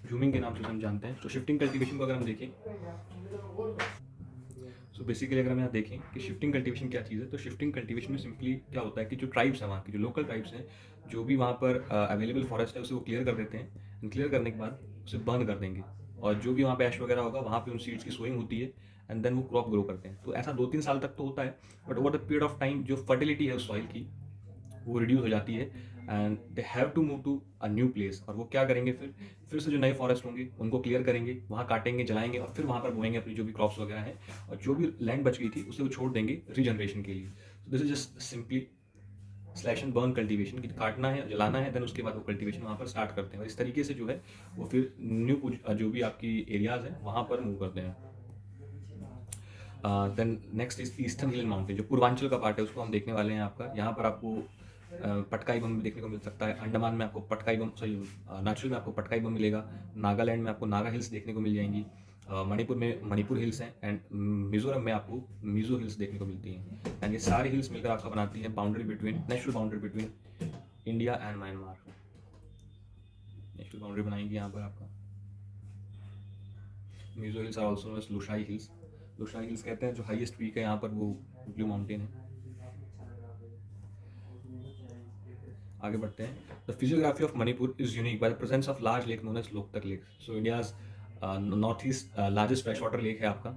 झूमिंग के नाम से हम जानते हैं। तो शिफ्टिंग कल्टीवेशन को अगर हम देखें, सो बेसिकली अगर हम यहाँ देखें कि शिफ्टिंग कल्टीवेशन क्या चीज़ है, तो शिफ्टिंग कल्टीवेशन में सिंपली क्या होता है कि जो ट्राइब्स हैं, वहाँ की जो लोकल ट्राइब्स हैं, जो भी वहाँ पर अवेलेबल फॉरेस्ट है उसे वो क्लियर कर देते हैं। क्लियर करने के बाद उसे बर्न कर देंगे, और जो भी वहाँ पे ऐश वगैरह होगा वहाँ पे उन सीड्स की सोइंग होती है, एंड देन वो क्रॉप ग्रो करते हैं। तो ऐसा 2-3 साल तक तो होता है, but over the period of time जो फर्टिलिटी है उस सॉइल की वो रिड्यूस हो जाती है, and they have to move to a new place. और वो क्या करेंगे, फिर से जो नए फॉरेस्ट होंगे उनको क्लियर करेंगे, वहाँ काटेंगे, जलाएंगे, और फिर वहाँ पर बोएंगे अपनी जो भी क्रॉप्स वगैरह हैं, और जो भी लैंड बच गई थी उसे वो छोड़ देंगे रीजनरेशन के लिए। This is just simply slash and burn cultivation की काटना है, जलाना है, देन उसके बाद वो कल्टीवेशन वहाँ पर स्टार्ट करते हैं और इस तरीके से जो है वो फिर न्यू जो भी आपकी एरियाज़ हैं वहाँ पर मूव करते हैं। Then next is eastern hill mountain, जो पूर्वांचल का पार्ट है उसको हम देखने वाले हैं आपका। यहाँ पर आपको पटकाई बम देखने को मिल सकता है। अंडमान में आपको पटकाई बम, सॉरी अरुणाचल में आपको पटकाई बम मिलेगा। नागालैंड में आपको नागा हिल्स देखने को मिल जाएंगी। मणिपुर में मणिपुर हिल्स हैं एंड मिजोरम में आपको मिजो हिल्स देखने को मिलती हैं। एंड ये सारी हिल्स मिलकर आपका बनाती है boundary between, natural boundary between India and Myanmar. Natural boundary बनाएंगी यहाँ पर आपका। Mizo hills are also known as Lushai hills. Lushai hills कहते हैं जो हाईएस्ट पीक है यहाँ पर वो ब्लू माउंटेन है। आगे बढ़ते हैं। The physiography of Manipur is unique by the presence of large lake known as Loktak lake. So India's north east largest fresh water lake है आपका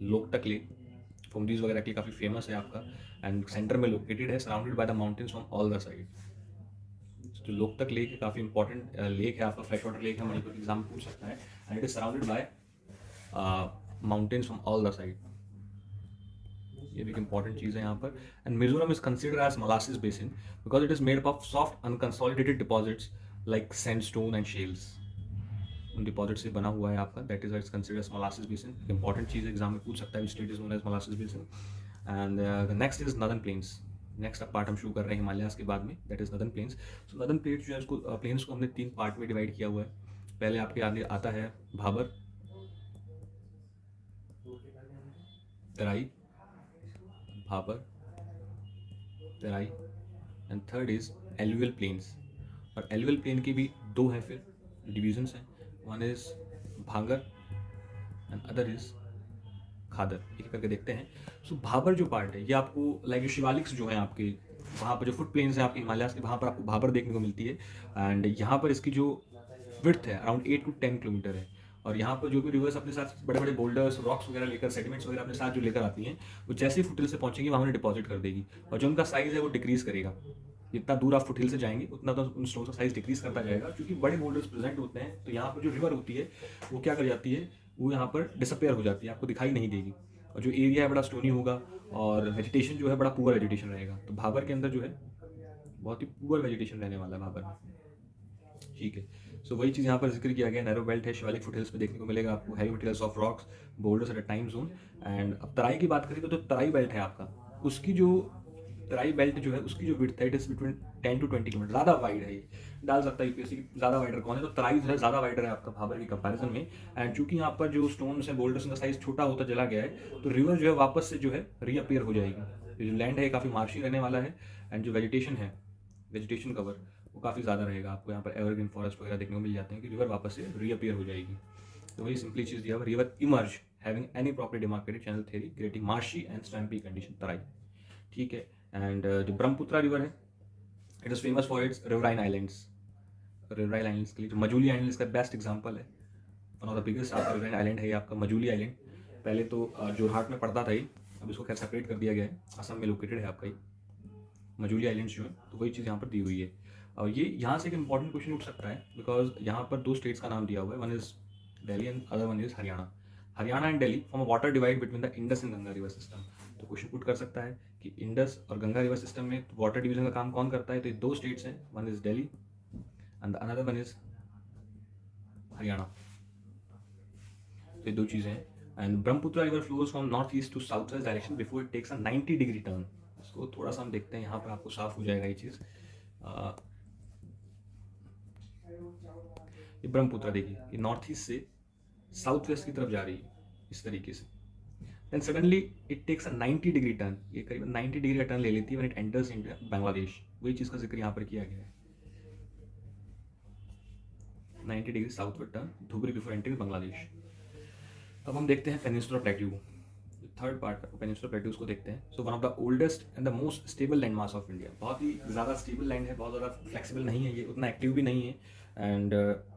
लोकतक लेक। फुमडीज वगैरह के लिए काफ़ी फेमस है आपका एंड सेंटर में लोकेटेड है, surrounded by the mountains from all the side. जो लोकतक लेक है काफ़ी इंपॉर्टेंट लेक है आपका, फ्रेश वाटर लेक है, मणिपुर एग्जाम पूछ सकता है and it is surrounded by mountains from all the side. ये भी एक इंपॉर्टेंट चीज़ है यहाँ पर। And Mizoram is considered as molasses basin because it is made up of soft unconsolidated deposits like sandstone and shales. उन डिपॉजिट से बना हुआ है आपका, that is it's considered as molasses basin. Important चीज़ एग्जाम में पूछ सकता है, state is known as molasses basin. And next is northern plains. Next अब पार्ट हम शुरू कर रहे हैं हिमालयाज के बाद में, that is northern plains. So northern plains जो है उसको प्लेन्स को हमने 3 पार्ट में डिवाइड किया हुआ है। पहले आपके आगे आता है Bhabar, Terai, Bhabar, Terai and third is alluvial plains. और एलुवियल प्लेन की भी 2 हैं फिर डिविजन्स हैं, one is Bhangar and other is Khadar. एक करके देखते हैं। सो भाबर जो पार्ट है ये आपको लाइक शिवालिक्स जो है आपके वहाँ पर जो फुट प्लेन्स हैं आपके हिमालयाज के, वहाँ पर आपको भाबर देखने को मिलती है। एंड यहाँ पर इसकी जो विड्थ है अराउंड 8 to 10 किलोमीटर है। और यहाँ पर जो भी रिवर्स अपने साथ बड़े बड़े बोल्डर्स, रॉक्स वगैरह लेकर, सेडिमेंट्स वगैरह अपने साथ जो लेकर आती हैं, वो जैसे ही फुटहिल से पहुंचेंगी वहाँ उन्हें डिपॉजिट कर देगी और जो उनका साइज़ है वो डिक्रीज करेगा। जितना दूर आप फुटहिल से जाएंगे उतना तो उन स्टोन का साइज डिक्रीज करता जाएगा, क्योंकि बड़े बोल्डर्स प्रेजेंट होते हैं। तो यहाँ पर जो रिवर होती है वो क्या कर जाती है, वो यहाँ पर डिसअपेयर हो जाती है, आपको दिखाई नहीं देगी। और जो एरिया है बड़ा स्टोनी होगा और वेजिटेशन जो है बड़ा पुअर वेजिटेशन रहेगा। तो भाबर के अंदर जो है बहुत ही पुअर वेजिटेशन रहने वाला है भाबर में, ठीक है। सो वही चीज़ यहाँ पर जिक्र किया गया, नैरो बेल्ट है, शिवालिक फुटहिल्स में देखने को मिलेगा आपको, heavy materials of rocks, boulders at a time zone. And अब तराई की बात करें तो जो तराई बेल्ट है आपका, उसकी जो तराई बेल्ट जो है उसकी जो विड्थ है it is between 10 to 20 kilometre, ज़्यादा वाइड है। ये डाल सकता है यूपीएससी ज़्यादा वाइडर कौन है, तो तराई जो है ज़्यादा वाइडर है आपका भाबर की कंपैरिजन में। एंड चूंकि यहाँ पर जो स्टोन्स हैं, बोल्डर्स का साइज छोटा होता चला गया है, तो रिवर जो है वापस से जो है रीअपियर हो जाएगी। जो लैंड है काफ़ी मार्शी रहने वाला है एंड जो वेजिटेशन है, वेजिटेशन कवर वो काफ़ी ज़्यादा रहेगा। आपको यहाँ पर एवरग्रीन फॉरेस्ट वगैरह देखने को मिल जाते हैं कि रिवर वापस से रीअपियर हो जाएगी। तो वही सिंपली चीज़ दिया हुआ, river emerge having any properly demarcated channel thereby creating marshy and swampy condition, Terai, ठीक है। एंड जो ब्रह्मपुत्रा रिवर है it is famous for its riverine islands. Riverine islands के लिए जो मजूली आइलैंड इसका बेस्ट एग्जाम्पल है। वन ऑफ द बिगेस्ट आपका रिवराइन आइलैंड है ये आपका मजूली आइलैंड। पहले तो जोरहाट में पड़ता था ही, अब इसको खैर सेपरेट कर दिया गया है, असम में लोकेटेड है आपका ये मजूली आइलैंड्स जो है। तो वही चीज़ यहाँ पर दी हुई है। और ये यहाँ से एक इंपॉर्टेंट क्वेश्चन उठ सकता है बिकॉज यहाँ पर 2 स्टेट्स का नाम दिया हुआ है, one is Delhi and other one is Haryana. Haryana and Delhi form a water divide between the Indus and Ganga river system. तो क्वेश्चन पुट कर सकता है कि इंडस और गंगा रिवर सिस्टम में वाटर डिवीजन का काम कौन करता है, तो ये 2 स्टेट्स हैं, one is Delhi and another one is Haryana. तो ये 2 चीज़ें हैं। And Brahmaputra river flows from north east to south west direction before it takes a 90 degree turn. इसको थोड़ा सा हम देखते हैं, यहाँ पर आपको साफ हो जाएगा ये चीज़। ये ब्रह्मपुत्र देखिए, ये नॉर्थ ईस्ट से साउथ वेस्ट की तरफ जा रही है इस तरीके से। Then suddenly it takes a 90 degree turn, ये करीबन 90 डिग्री का टर्न ले लेती है when it enters India Bangladesh. वही चीज़ का जिक्र यहाँ पर किया गया है, 90 degree southward turn Dhubri before entering Bangladesh. अब हम देखते हैं peninsular plateau, third part peninsular plateaus को देखते हैं। So one of the oldest and the most stable land mass of India. बहुत ही ज़्यादा स्टेबल लैंड है, बहुत ज़्यादा फ्लेक्सिबल नहीं है, ये उतना एक्टिव भी नहीं है। एंड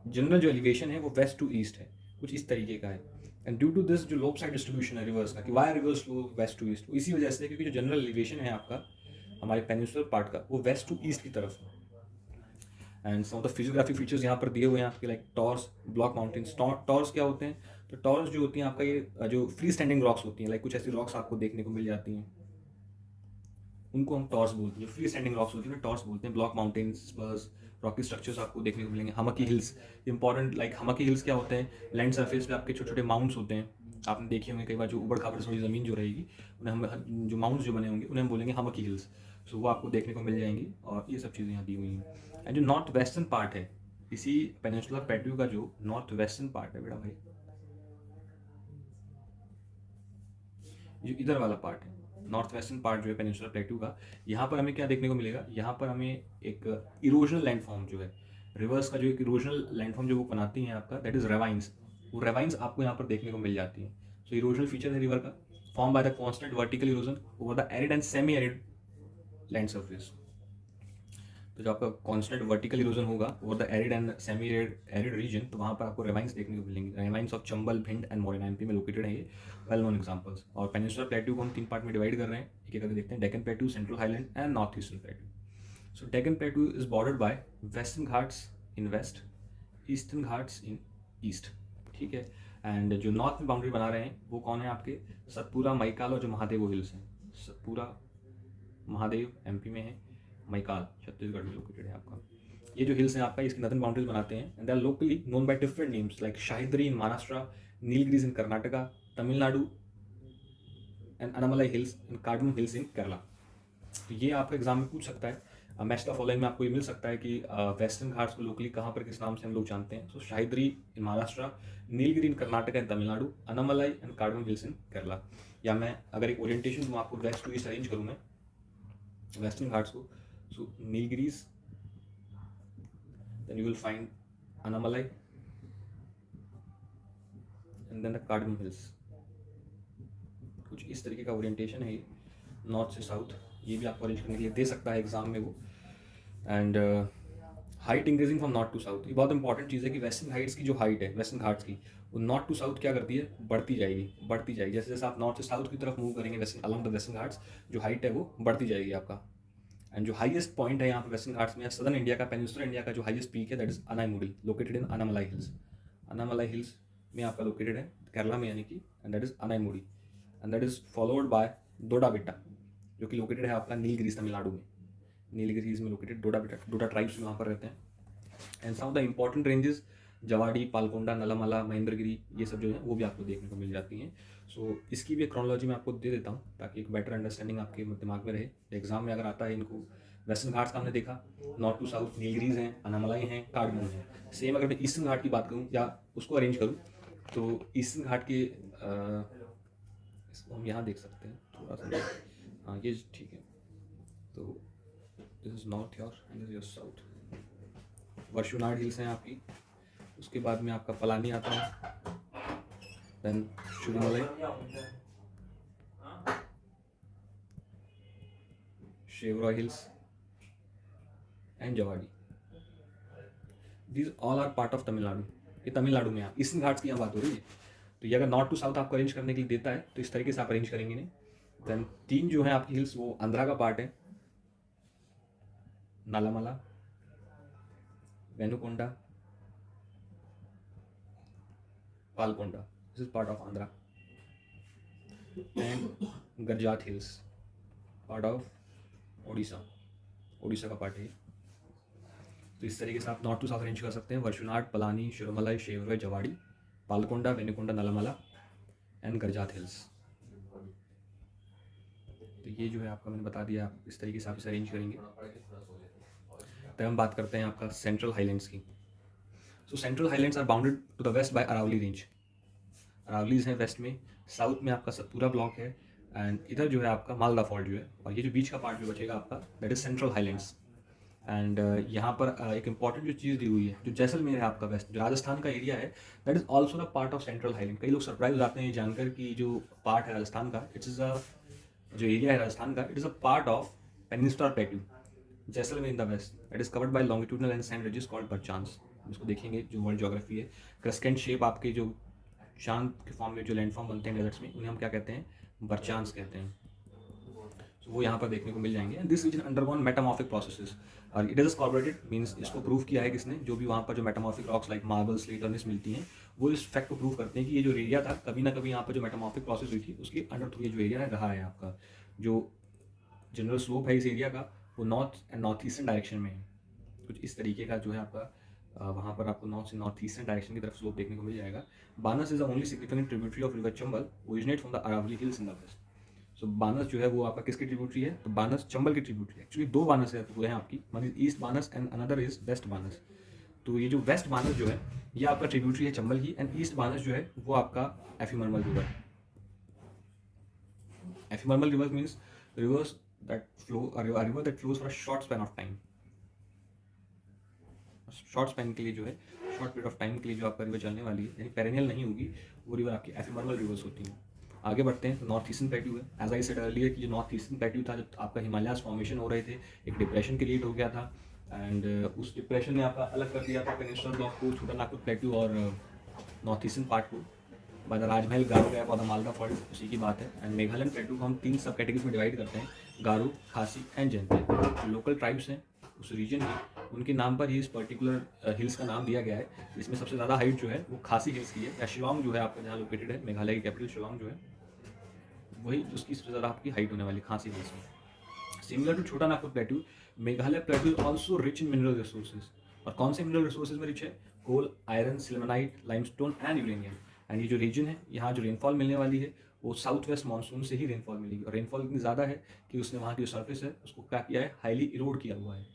जनरल जो एलिवेशन है वो वेस्ट टू ईस्ट है, कुछ इस तरीके का है। एंड ड्यू टू दिस जो लोब साइड डिस्ट्रीब्यूशन है रिवर्स का, कि why rivers flow west to east, इसी वजह से क्योंकि जो जनरल एलिवेशन है आपका हमारे पेनिनसुलर पार्ट का वो वेस्ट टू ईस्ट की तरफ है। And some of the physiographic features यहाँ पर दिए हुए हैं आपके, like tors, block mountains. Tors क्या होते हैं, तो टॉर्स जो होती हैं आपका ये जो फ्री स्टैंडिंग रॉक्स होती हैं, लाइक कुछ ऐसी रॉक्स आपको देखने को मिल जाती हैं, उनको हम टॉर्स बोलते हैं। जो फ्री स्टैंडिंग रॉक्स होती है ना, टॉर्स बोलते हैं। ब्लॉक माउंटेन्स, स्पर्स, रॉकी स्ट्रक्चर्स आपको देखने को मिलेंगे। हमकी हिल्स इंपॉर्टेंट, लाइक हमकी हिल्स क्या होते हैं, लैंड सरफेस पे आपके छोटे छोटे माउंट्स होते हैं। आपने देखे होंगे कई बार, जो ऊबड़ खाबड़ थोड़ी ज़मीन जो रहेगी, उन्हें हम जो माउंट्स जो बने होंगे उन्हें हम बोलेंगे हमकी हिल्स। सो वो आपको देखने को मिल जाएंगी, और ये सब चीज़ें यहाँ दी हुई हैं। एंड जो नॉर्थ वेस्टर्न पार्ट है इसी पेनिनसुलर प्लेट्यू का, जो नॉर्थ वेस्टर्न पार्ट है बेटा भाई, जो इधर वाला पार्ट है, नॉर्थ वेस्टर्न पार्ट जो है पेनिनसुलर प्लेट्यू का, यहाँ पर हमें क्या देखने को मिलेगा, यहाँ पर हमें एक इरोजनल लैंडफॉर्म जो है, रिवर्स का जो एक इरोजनल लैंडफॉर्म जो वो बनाती हैं आपका, दैट इज रेवाइंस। वो रेवाइंस आपको यहाँ पर देखने को मिल जाती है। सो इरोजनल फीचर है रिवर का, form by the constant vertical erosion over the arid and semi arid land surface. तो जो आपका कॉन्स्टेंट वर्टिकल इरोजन होगा over the arid and semi arid region, तो वहाँ पर आपको रेवाइंस देखने को मिलेंगे। Ravines of Chambal, Bhind and Morena MP में लोकेटेड है ये, वेल नोन एग्जांपल्स। और पेनिनसुलर प्लेट्यू को हम 3 पार्ट में डिवाइड कर रहे हैं, एक एक करके देखते हैं। Deccan plateau, central highland and north eastern plateau. So Deccan plateau is bordered by western Ghats in west, eastern Ghats in east, ठीक है। एंड जो नॉर्थ में बाउंड्री बना रहे हैं वो कौन है आपके, सतपुरा, मैकाल और जो महादेव हिल्स हैं। सतपुरा, महादेव एमपी में है, मैकाल छत्तीसगढ़ में लोकेटेड है आपका। ये जो हिल्स हैं आपका, इसकी नॉर्दर्न बाउंड्रीज बनाते हैं, and they are locally known by different names like Sahyadri in Maharashtra, Nilgiris in Karnataka, Tamil Nadu and Anamalai hills in cardamom hills in Kerala. तो ये आपका एग्जाम में पूछ सकता है। मैच ऑफ फॉलोइंग में आपको ये मिल सकता है कि वेस्टर्न घाट्स को लोकली कहाँ पर किस नाम से हम लोग जानते हैं। So Sahyadri in Maharashtra, Nilgiri in Karnataka and Tamil Nadu, Anamalai and cardamom hills in Kerala. या मैं अगर एक ओरिएंटेशन दूँ आपको, वेस्ट टू ईस्ट अरेंज करूँ मैं वेस्टर्न घाट्स को, सो Nilgiris, then you will find Annamalai and then the Cardamom Hills। कुछ इस तरीके का ओरिएंटेशन है ये, नॉर्थ से साउथ। ये भी आपको अरेंज करने के लिए दे सकता है एग्जाम में वो। And height increasing from north to south, ये बहुत इंपॉर्टेंट चीज़ है कि वेस्टर्न हाइट्स की जो हाइट है वेस्टर्न घाट्स की, वो नॉर्थ टू साउथ क्या करती है, बढ़ती जाएगी, बढ़ती जाएगी। जैसे जैसे आप नॉर्थ से साउथ की तरफ मूव करेंगे western along the western Ghats, जो हाइट है वो बढ़ती जाएगी आपका। एंड जो हाईएस्ट पॉइंट है यहाँ पे वेस्टर्न घाट्स में, सदर्न इंडिया का, पेनिनसुलर इंडिया का जो हाईएस्ट पीक है, that is Anamudi, located in Anamalai hills. Anamalai hills में आपका लोकेटेड है केरला में, यानी कि, and that is Anamudi. And that is followed by Doda Betta, जो कि लोकेटेड है आपका नीलगिरीज तमिलनाडु में। नीलगिरीज में लोकेटेड डोडा बेटा, डोडा ट्राइब्स वहाँ पर रहते हैं। And some of the important ranges, Javadi, Palkonda, Nallamala, Mahendragiri, ये सब जो है वो भी आपको देखने को मिल जाती हैं। सो इसकी भी एक क्रोनोलॉजी मैं आपको दे देता हूँ ताकि एक बेटर अंडरस्टैंडिंग आपके दिमाग में रहे। एग्जाम में अगर आता है इनको, वेस्टर्न घाट्स का हमने देखा, नॉर्थ टू साउथ नीलगिरीज हैं, अनामलाई हैं, कार्डमम हैं। सेम अगर मैं ईस्टर्न घाट की बात करूँ या उसको अरेंज करूँ, तो ईस्टर्न घाट के इसको हम यहाँ देख सकते हैं थोड़ा सा, हाँ ये ठीक है। तो this is north your and this is your south. Varushanad hills हैं आपकी, उसके बाद में आपका पलानी आता है, then Sirumalai, Shevaroy hills and Javadi. These all are part of Tamil Nadu. ये तमिलनाडु में आप ईस्टर्न घाट्स की यहाँ बात हो रही है। तो ये अगर नॉर्थ टू साउथ आपको अरेंज करने के लिए देता है तो इस तरीके से आप अरेंज करेंगे नहीं। देन 3 जो है आपकी हिल्स, वो आंध्रा का पार्ट है, Nallamala, Venukonda, Palkonda, this is part of Andhra. And Garhjat hills, part of Odisha, Odisha का पार्ट है। तो इस तरीके से आप नॉर्थ टू साउथ अरेंज कर सकते हैं। वर्शुनाड, पलानी, शुरुमलाई, शेवरवे, जवाड़ी, पालकोंडा, वेनुकोंडा, नलामला एंड गरजात हिल्स। तो ये जो है आपका मैंने बता दिया, आप इस तरीके से आप इसे अरेंज करेंगे। तब हम बात करते हैं आपका सेंट्रल हाईलैंड्स की। So central highlands are bounded to the west by Aravalli range. Aravallis हैं वेस्ट में, साउथ में आपका सतपुरा ब्लॉक है, एंड इधर जो है आपका मालदा फॉल्ट जो है, और ये जो बीच का पार्ट जो बचेगा आपका, that is central highlands. And यहाँ पर एक इंपॉर्टेंट जो चीज़ दी हुई है, जो जैसलमेर है आपका वेस्ट, जो राजस्थान का एरिया है, that is also the part of central highland. कई लोग सरप्राइज हो जाते हैं ये जानकर कि जो पार्ट है राजस्थान का, इट्स इज अ, जो एरिया है राजस्थान का, it is a part of peninsular plateau, Jaisalmer in the west, that is covered by longitudinal and sand ridges called barchans. इसको देखेंगे, जो वर्ल्ड ज्योग्राफी है, क्रेस्केंट शेप आपके जो चांद के फॉर्म में जो लैंडफॉर्म बनते हैं डेजर्ट्स में, उन्हें हम क्या कहते हैं, बरचांस कहते हैं। तो वो यहाँ पर देखने को मिल जाएंगे। And this region undergone metamorphic processes, और इट इज कॉर्पोरेटेड, मीन्स इसको प्रूव किया है किसने, जो भी वहाँ पर जो metamorphic rocks like marble, slate और निस मिलती हैं, वो इस फैक्ट को प्रूव करते हैं कि ये जो एरिया था, कभी ना कभी यहाँ पर जो मेटामॉर्फिक प्रोसेस हुई थी उसके अंडर थ्रू ये जो एरिया रहा है आपका, जो जनरल स्लोप है इस एरिया का वो north and north eastern direction में है। कुछ इस तरीके का जो है आपका वहाँ पर आपको नॉर्थ से नॉर्थ ईस्टर्न डायरेक्शन की तरफ स्लोप देखने को मिल जाएगा। Banas is the only significant tributary of river Chambal, originate from the Aravalli hills in the west. So Banas जो है वो आपका किसकी ट्रिब्यूटरी है? तो बानस चंबल की ट्रिब्यूटरी है। एक्चुअली दो बानस है वो है आपकी, one is east Banas and another is west Banas. तो ये जो वेस्ट बानस जो है ये आपका ट्रिब्यूटरी है चंबल की, एंड ईस्ट बानस जो है वो आपका ephemeral river. Ephemeral river means rivers that flow, a river that flows for a short span of time। Short span के लिए जो है, शॉर्ट पीरियड ऑफ टाइम के लिए जो आपका रिवर चलने वाली है, यानी पेरेनियल नहीं होगी, वो रिवर आपकी एफिमर्मल रिवर्स होती हैं। आगे बढ़ते हैं तो नॉर्थ ईस्टर्न प्लेट्यू है। एज आई सेड अर्लियर कि जो नॉर्थ ईस्टर्न प्लेट्यू था, जब आपका हिमालयाज फॉर्मेशन हो रहे थे, एक डिप्रेशन क्रिएट हो गया था, एंड उस डिप्रेशन ने आपका अलग कर दिया था पेनिनसुलर ब्लॉक को, छोटा नागपुर प्लेट्यू और नॉर्थ ईस्टर्न पार्ट को, by the Rajmahal, Garo gap और द मालदा फॉल्ट, उसी की बात है। एंड मेघालयन प्लेट्यू को हम 3 सब कैटेगरीज में डिवाइड करते हैं, गारो, खासी एंड जयंतिया। लोकल ट्राइब्स हैं उस रीजन की, उनके नाम पर ही इस पर्टिकुलर हिल्स का नाम दिया गया है। इसमें सबसे ज़्यादा हाइट जो है वो खासी हिल्स की है, या शिलोंग जो है आपका जहाँ लोकेटेड है, मेघालय की कैपिटल शिलोंग जो है, वही उसकी सबसे ज़्यादा आपकी हाइट होने वाली खासी हिल्स में। Similar to Chota Nagpur plateau, Meghalaya plateau also rich in mineral resources. और कौन से मिनरल रिसोर्सेज में रिच है? Coal, iron, sillimanite, limestone and uranium. And ये जो रीजन है, यहाँ जो रेनफॉल मिलने वाली है वो साउथ वेस्ट मानसून से ही रेनफॉल मिलेगी, और रेनफॉल इतनी ज़्यादा है कि उसने वहाँ की जो सर्फेस है उसको क्या किया है? हाईली इरोड किया हुआ है।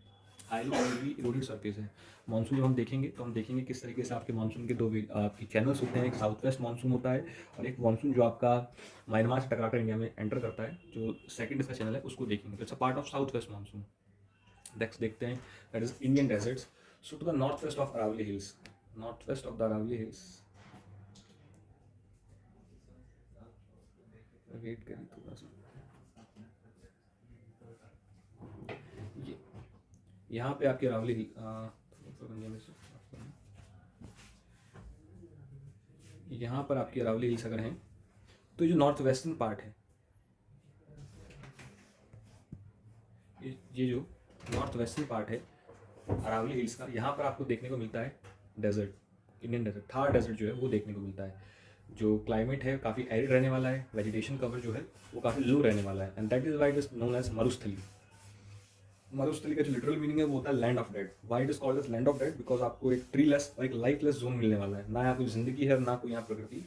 हाईली इरोडेड सर्फेस है। मानसून जब हम देखेंगे तो हम देखेंगे किस तरीके से आपके मानसून के दो आपकी चैनल्स होते हैं। एक साउथ वेस्ट मानसून होता है, और एक मानसून जो आपका म्यांमार से टकराकर इंडिया में एंटर करता है, जो सेकंड इसका चैनल है उसको देखेंगे। तो it's a part of south west monsoon. Next देखते हैं, that is Indian deserts. So to the north west of Aravalli hills, north west of the Aravalli hills, wait करिए थोड़ा सा, यहाँ पे आपकी अरावली यहाँ पर आपकी अरावली हिल्स अगर हैं, तो जो नॉर्थ वेस्टर्न पार्ट है, ये जो नॉर्थ वेस्टर्न पार्ट है अरावली हिल्स का, यहाँ पर आपको देखने को मिलता है desert, Indian desert, Thar desert जो है वो देखने को मिलता है। जो क्लाइमेट है काफ़ी एरिड रहने वाला है, वेजिटेशन कवर जो है वो काफ़ी लो रहने वाला है, and that is why it is known as Marusthali. Marusthali का जो लिटरल मीनिंग है वो होता है land of dead. Why it is called as land of dead? Because आपको एक ट्री लेस और एक लाइफ लेस जोन मिलने वाला है, ना यहाँ कोई जिंदगी है ना कोई यहाँ प्रकृति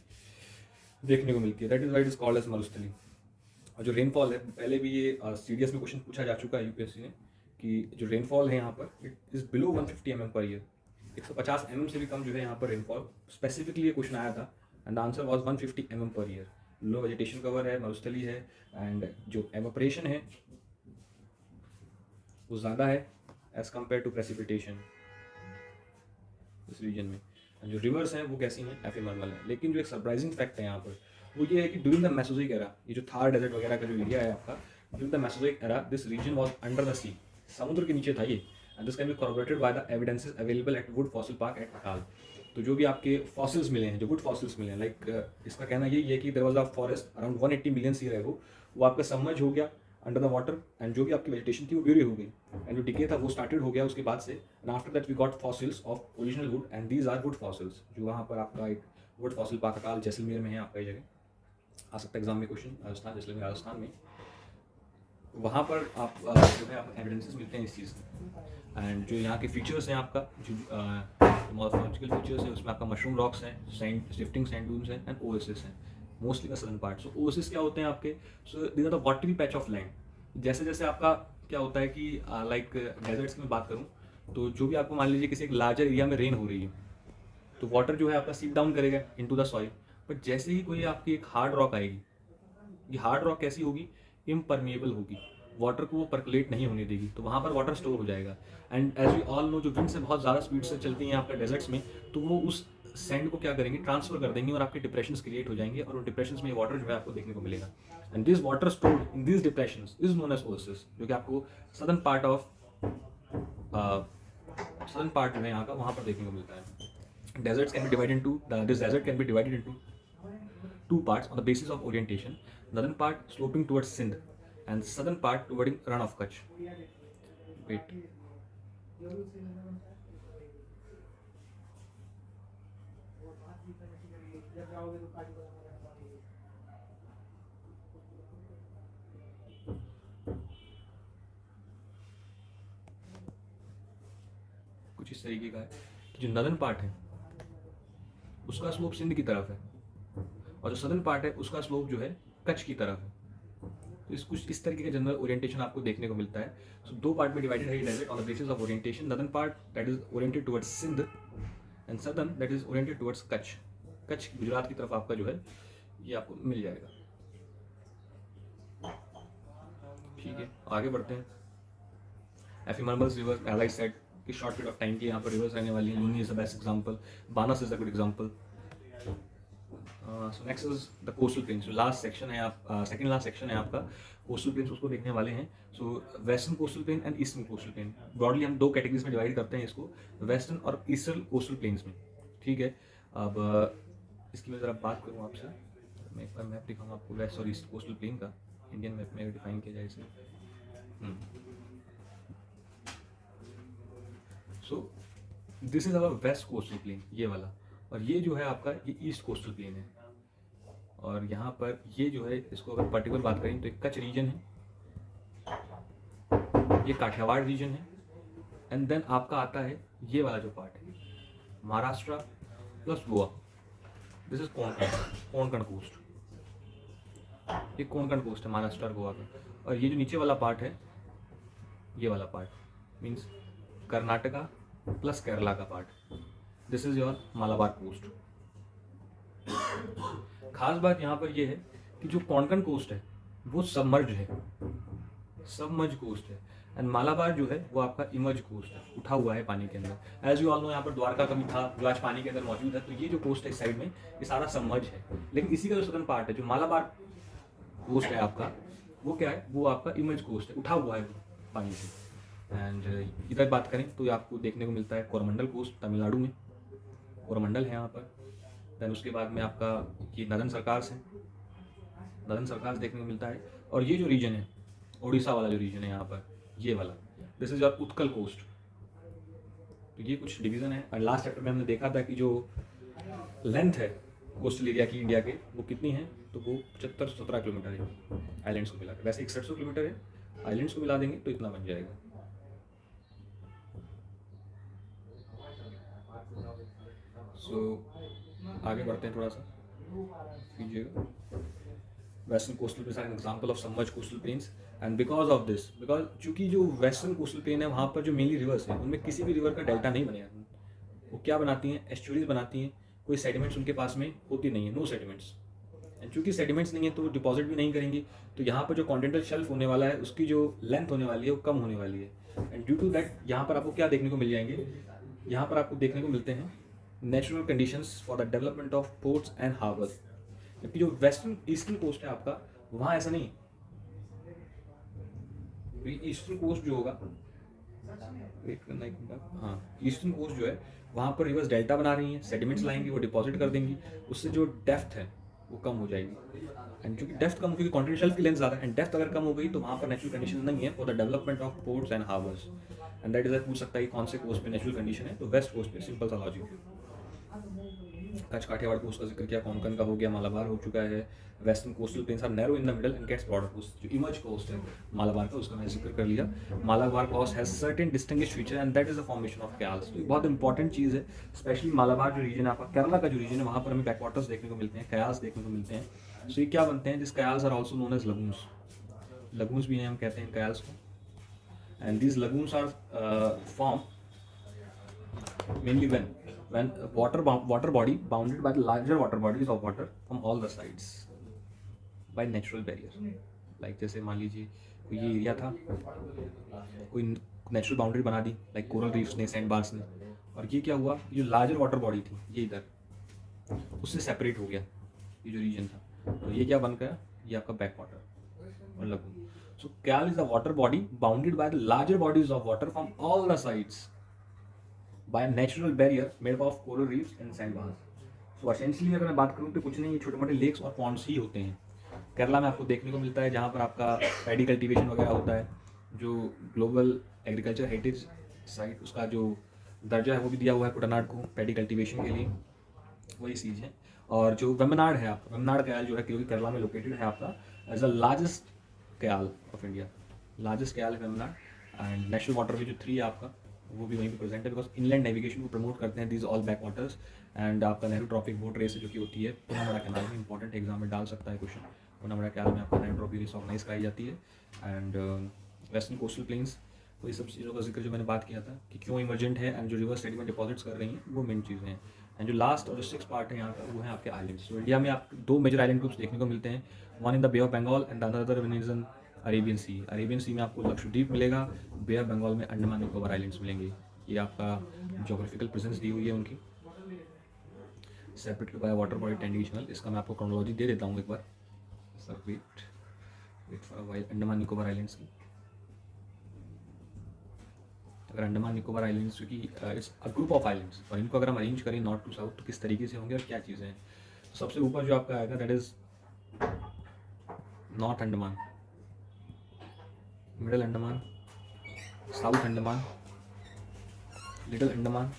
देखने को मिलती है। That is why it is called as Marusthali. और जो रेनफॉल है, पहले भी ये सीडीएस में क्वेश्चन पूछा जा चुका है यूपीएससी ने, कि जो रेनफॉल है यहाँ पर it is below 150 mm per year. 150 mm से भी कम जो है यहाँ पर रेनफॉल, स्पेसिफिकली ये क्वेश्चन आया था, and answer was 150 mm per year. Low vegetation cover है, मरुस्थली है, एंड जो एवोपरेशन है वो ज़्यादा है एज कम्पेयर टू प्रेसिपिटेशन इस रीजन में। जो रिवर्स हैं वो कैसी हैं? एफिमर्मल है। लेकिन जो एक सरप्राइजिंग फैक्ट है यहाँ पर वो ये है कि ड्यूरिंग द मेसोजोइक एरा, ये जो थार डेजर्ट वगैरह का जो एरिया है आपका, during the Mesozoic era this region was under the sea, समुद्र के नीचे था ये, and this can be corroborated by the evidences available at wood fossil park at Akal. तो जो भी आपके फॉसिल्स मिले हैं, जो वुड फॉसिल्स मिले हैं, लाइक इसका कहना यही है कि there was a forest around 180 million year ago, वो आपका सबमर्ज हो गया अंडर द वाटर, एंड जो भी आपकी वेजिटेशन थी वो ब्यूरी हो गई, एंड जो डिके था वो स्टार्टेड हो गया उसके बाद से, and after that we got fossils of original wood, and these are wood fossils. जो वहाँ पर आपका एक वुड फॉसिल पार्क अकाल जैसलमेर में है, आपका ये जगह आ सकता है एग्जाम में क्वेश्चन, राजस्थान, जैसलमेर राजस्थान में, वहाँ पर आप जो है आपको एविडेंसेस मिलते हैं इस चीज़ के। एंड जो यहाँ के फीचर्स हैं आपका, जो मॉर्फोलॉजिकल फीचर्स है उसमें आपका मशरूम रॉक्स हैं, सैंड शिफ्टिंग सैंड डून्स हैं, एंड ओएसिस हैं, mostly the southern part. So oasis क्या होते हैं आपके? So these are the watery patch of land. जैसे जैसे आपका क्या होता है कि लाइक डेजर्ट्स की मैं बात करूँ, तो जो भी आपको मान लीजिए किसी एक लार्जर एरिया में रेन हो रही है, तो वाटर जो है आपका सीप डाउन करेगा इनटू द सॉइल, बट जैसे ही कोई आपकी एक हार्ड रॉक आएगी, ये हार्ड रॉक कैसी होगी? इम्परमिएबल होगी, वाटर को वो परकुलेट नहीं होने देगी, तो वहाँ पर वाटर स्टोर हो जाएगा। And as we all know, जो विंड से बहुत ज़्यादा स्पीड से चलती हैं आपके डेजर्ट्स में, तो वो उस सैंड को क्या करेंगे? ट्रांसफर कर देंगे, और आपके डिप्रेशन क्रिएट हो जाएंगे, और उन डिप्रेशन में वाटर जो है आपको देखने को मिलेगा, and this water stored in this depression is known as oasis, जो कि आपको southern part of southern part जो है यहाँ का वहाँ पर देखने को मिलता है। Deserts can be divided into this desert can be divided into two parts on the basis of orientation. Northern part sloping towards Sindh, and southern part towards Ran of Kutch. Wait. इस तरीके का है कि जो नदन पार्ट है उसका स्लोप सिंध की तरफ है और जो सदर्न पार्ट है उसका स्लोप जो है कच्छ की तरफ है। तो कुछ इस तरीके का जनरल ओरिएंटेशन आपको देखने को मिलता है। सो दो पार्ट में डिवाइडेड है ये desert on the basis of orientation. Northern part that is oriented towards Sindh and southern that is oriented towards Kutch. Kutch Gujarat की तरफ आपका जो है ये आपको मिल जाएगा। ठीक है, आगे बढ़ते हैं। Ephemerals river as I said कि शॉर्ट पीरियड ऑफ टाइम की यहाँ पर रिवर्स रहने वाली है। Luni is the best example, Banas is a good example. So next is the coastal plains. जो लास्ट सेक्शन है आप सेकंड लास्ट सेक्शन है आपका कोस्टल प्लेन्स, उसको देखने वाले हैं। सो western coastal plain and eastern coastal plain, broadly हम दो कैटेगरीज में डिवाइड करते हैं इसको, वेस्टर्न और ईस्टर्न कोस्टल प्लेन्स में। ठीक है, अब इसकी मैं ज़रा बात करूँ आपसे, मैं एक बार मैप दिखाऊँ आपको वेस्ट और ईस्ट कोस्टल प्लेन का, इंडियन मैप में डिफाइन किया जाए इसे। So this is our west coastal plain, ये वाला, और ये जो है आपका ये ईस्ट कोस्टल प्लेन है। और यहाँ पर ये जो है इसको अगर पर्टिकुलर बात करें तो एक कच्छ रीजन है, ये काठियावाड़ रीजन है, एंड देन आपका आता है ये वाला जो पार्ट है Maharashtra plus Goa. This is Konkan coast, ये कोंकण कोस्ट है महाराष्ट्र और गोवा का। और ये जो नीचे वाला पार्ट है, ये वाला part means Karnataka plus Kerala का part, this is your Malabar coast. खास बात यहाँ पर यह है कि जो कोंकण कोस्ट है वो सबमर्ज है, सबमर्ज कोस्ट है, एंड मालाबार जो है वो आपका इमर्ज कोस्ट है, उठा हुआ है पानी के अंदर। एज यू ऑल नो यहाँ पर द्वारका कभी था जो आज पानी के अंदर मौजूद है। तो ये जो कोस्ट है इस साइड में ये सारा सबमर्ज है, लेकिन इसी का जो सदर्न पार्ट है जो मालाबार कोस्ट है आपका, वो क्या है, वो आपका इमर्ज कोस्ट है, उठा हुआ है पानी से। एंड इधर बात करें तो आपको देखने को मिलता है कोरमंडल कोस्ट, तमिलनाडु में कोरमंडल है यहाँ पर। देन उसके बाद में आपका ये नदन सरकार्स है, नदन सरकार्स देखने को मिलता है। और ये जो रीजन है उड़ीसा वाला जो रीजन है यहाँ पर, ये वाला, this is your Utkal coast. तो ये कुछ डिवीजन है। और लास्ट चैप्टर में हमने देखा था कि जो लेंथ है कोस्टल एरिया की इंडिया के वो कितनी है, तो वो 75-17 किलोमीटर है आइलैंड्स को मिला के। वैसे 6100 किलोमीटर है, आइलैंड्स को मिला देंगे तो इतना बन जाएगा। आगे बढ़ते हैं थोड़ा सा, कीजिएगा। Western coastal plains are an example of submerged coastal plains, and because of this, because चूंकि जो वेस्टर्न कोस्टल प्लेन है वहाँ पर जो मेनली रिवर्स है उनमें किसी भी रिवर का डेल्टा नहीं बनेगा। वो क्या बनाती हैं, एस्चुरीज बनाती हैं, कोई सेडिमेंट्स उनके पास में होती नहीं है, नो सेडिमेंट्स। एंड चूंकि सेडिमेंट्स नहीं है तो वो डिपॉजिट भी नहीं करेंगी, तो यहाँ पर जो कॉन्टिनेंटल शेल्फ होने वाला है उसकी जो लेंथ होने वाली है वो कम होने वाली है। एंड ड्यू टू दैट यहाँ पर आपको क्या देखने को मिल जाएंगे, यहाँ पर आपको देखने को मिलते हैं natural conditions for the development of ports and harbours. जबकि जो वेस्टर्न ईस्टर्न कोस्ट है आपका वहाँ ऐसा नहीं। ईस्टर्न कोस्ट जो होगा, वेट करना एक मिनट, हाँ, ईस्टर्न कोस्ट जो है वहाँ पर रिवर्स डेल्टा बना रही हैं, सेडिमेंट्स लाएंगी, वो डिपॉजिट कर देंगी, उससे जो डेप्थ है वो कम हो जाएगी। एंड क्योंकि डेप्थ कम, क्योंकि कॉन्टिनेंटल शेल्फ की लेंथ ज़्यादा एंड डेप्थ अगर कम हो गई तो वहाँ पर नेचुरल कंडीशन नहीं है for the development of ports and harbours. And that is पूछ सकता है कि कौन से कोस्ट पे नेचुरल कंडीशन है, तो वेस्ट कोस्ट पे, सिंपल सा लॉजिक है। कच्छ काठियावाड़ कोस्ट का जिक्र किया, कोंकण का हो गया, मालाबार हो चुका है। Western coastal plains are narrow in the middle and gets broader coast. जो इमर्ज कोस्ट है मालाबार का उसका मैंने जिक्र कर लिया। Malabar coast has certain distinguished feature and that is the formation of kayals. तो बहुत इंपॉर्टेंट चीज़ है, स्पेशली मालाबार जो रीजन है आपका, केरला का जो रीजन है वहाँ पर हमें बैकवाटर्स देखने को मिलते हैं, कयाल्स देखने को मिलते हैं। सो ये क्या बनते हैं, this kayals are also known as lagoons, lagoons भी हैं हम कहते हैं कयाल्स को। And these lagoons are formed mainly when water body bounded by the larger water bodies of water from all the sides by natural barrier। like जैसे मान लीजिए कोई ये एरिया था, कोई नेचुरल बाउंड्री बना दी लाइक कोरल रीफ्स ने, सैंड बार्स ने, और ये क्या हुआ, ये जो लार्जर वाटर बॉडी थी ये इधर उससे सेपरेट हो गया ये जो रीजन था, तो ये क्या बन गया, ये आपका बैक वाटर और lagoon. So canal is a water body bounded by the larger bodies of water from all the sides by a natural barrier made of coral reefs and sandbars। So essentially अगर मैं बात करूँ तो कुछ नहीं, ये छोटे मोटे लेक्स और पॉन्ड्स ही होते हैं। केरला में आपको देखने को मिलता है जहाँ पर आपका पैडी कल्टीवेशन वगैरह होता है, जो ग्लोबल एग्रीकल्चर हेरिटेज साइट उसका जो दर्जा है वो भी दिया हुआ है कुटनाड को पैडी कल्टीवेशन के लिए, वही चीज़ है। और जो वेम्बनाड है आपका, वेम्बनाड कैल जो है क्योंकि केरला में लोकेटेड है आपका, as the largest kayal of India, largest kayal है Vembanad. And national waterway जो 3 है आपका वो भी वहीं पे प्रेजेंट है, बिकॉज इनलैंड नेविगेशन को प्रमोट करते हैं these all back waters. And आपका नेहरू ट्रॉफी बोट रेस जो कि होती है पूनावाड़ा कैनाल में, इंपॉर्टेंट एग्जाम में डाल सकता है क्वेश्चन। पूनावाड़ा कैनाल में आपका नेहरू ट्रॉफी रेस ऑर्गेनाइज कराई जाती है। एंड वेस्टर्न कोस्टल प्लेन्स, तो ये सब चीज़ों का जिक्र जो मैंने बात किया था कि क्यों इमरजेंट है एंड जो रिवर सेडिमेंट डिपॉजिट्स कर रही हैं, वो मेन चीज़ें हैं। एंड जो लास्ट और जो 6 पार्ट है यहाँ का, वो है आपके आइलैंड्स। तो इंडिया में आप 2 मेजर आइलैंड ग्रुप्स देखने को मिलते हैं, one in the bay of Bengal and another one is in Arabian sea. Arabian sea में आपको लक्षद्वीप मिलेगा, बे ऑफ बंगाल में अंडमान निकोबार आइलैंड्स मिलेंगे। ये आपका जोग्राफिकल प्रेजेंस दी हुई है उनकी, separate by water body 10 divisional. इसका मैं आपको क्रोनोलॉजी दे देता हूँ एक बार sir, wait for a while. Andaman Nicobar islands की, अगर अंडमान निकोबार आइलैंड्स क्योंकि it's a group of islands, और इनको अगर हम अरेंज करें नॉर्थ टू साउथ तो किस तरीके से होंगे और क्या चीज़ें हैं। तो सबसे ऊपर जो आपका आएगा that is north Andaman, middle Andaman, south Andaman, little Andaman,